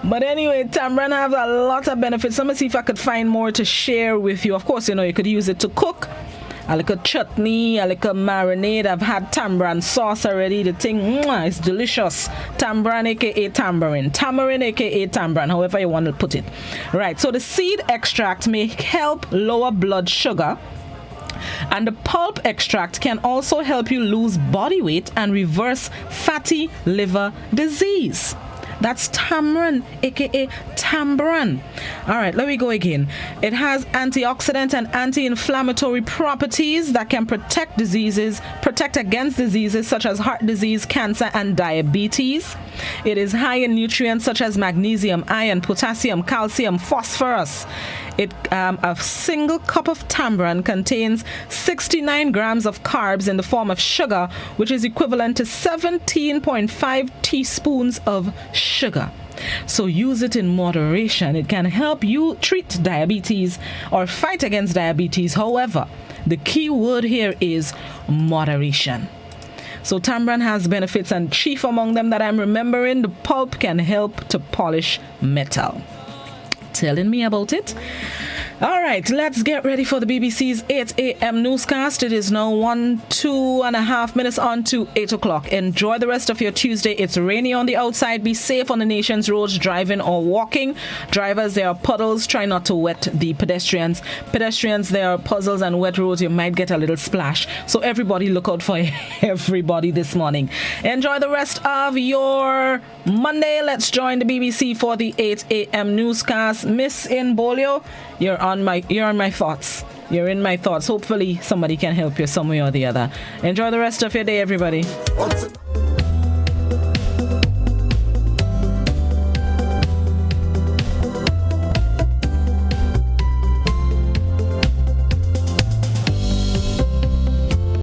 But anyway, tambran has a lot of benefits. Let me see if I could find more to share with you. Of course, you could use it to cook. I like a chutney, I like a marinade. I've had tambran sauce already. The thing is delicious. Tambran, aka tamarind. Tamarind, aka tambran, however you want to put it. Right, so the seed extract may help lower blood sugar. And the pulp extract can also help you lose body weight and reverse fatty liver disease. That's tamarind, aka tambran. All right, let me go again. It has antioxidant and anti-inflammatory properties that can protect against diseases such as heart disease, cancer, and diabetes. It is high in nutrients such as magnesium, iron, potassium, calcium, phosphorus. A single cup of tambran contains 69 grams of carbs in the form of sugar, which is equivalent to 17.5 teaspoons of sugar. So use it in moderation. It can help you treat diabetes or fight against diabetes. However, the key word here is moderation. So tambran has benefits, and chief among them that I'm remembering, the pulp can help to polish metal. Telling me about it. All right, let's get ready for the BBC's 8 a.m. newscast. It is now 2.5 minutes on to 8 o'clock. Enjoy the rest of your Tuesday. It's rainy on the outside. Be safe on the nation's roads, driving or walking. Drivers, there are puddles. Try not to wet the pedestrians. Pedestrians, there are puddles and wet roads. You might get a little splash. So everybody look out for everybody this morning. Enjoy the rest of your Monday. Let's join the BBC for the 8 a.m. newscast. Miss Inbolio, you're on my thoughts. You're in my thoughts. Hopefully somebody can help you some way or the other. Enjoy the rest of your day, everybody.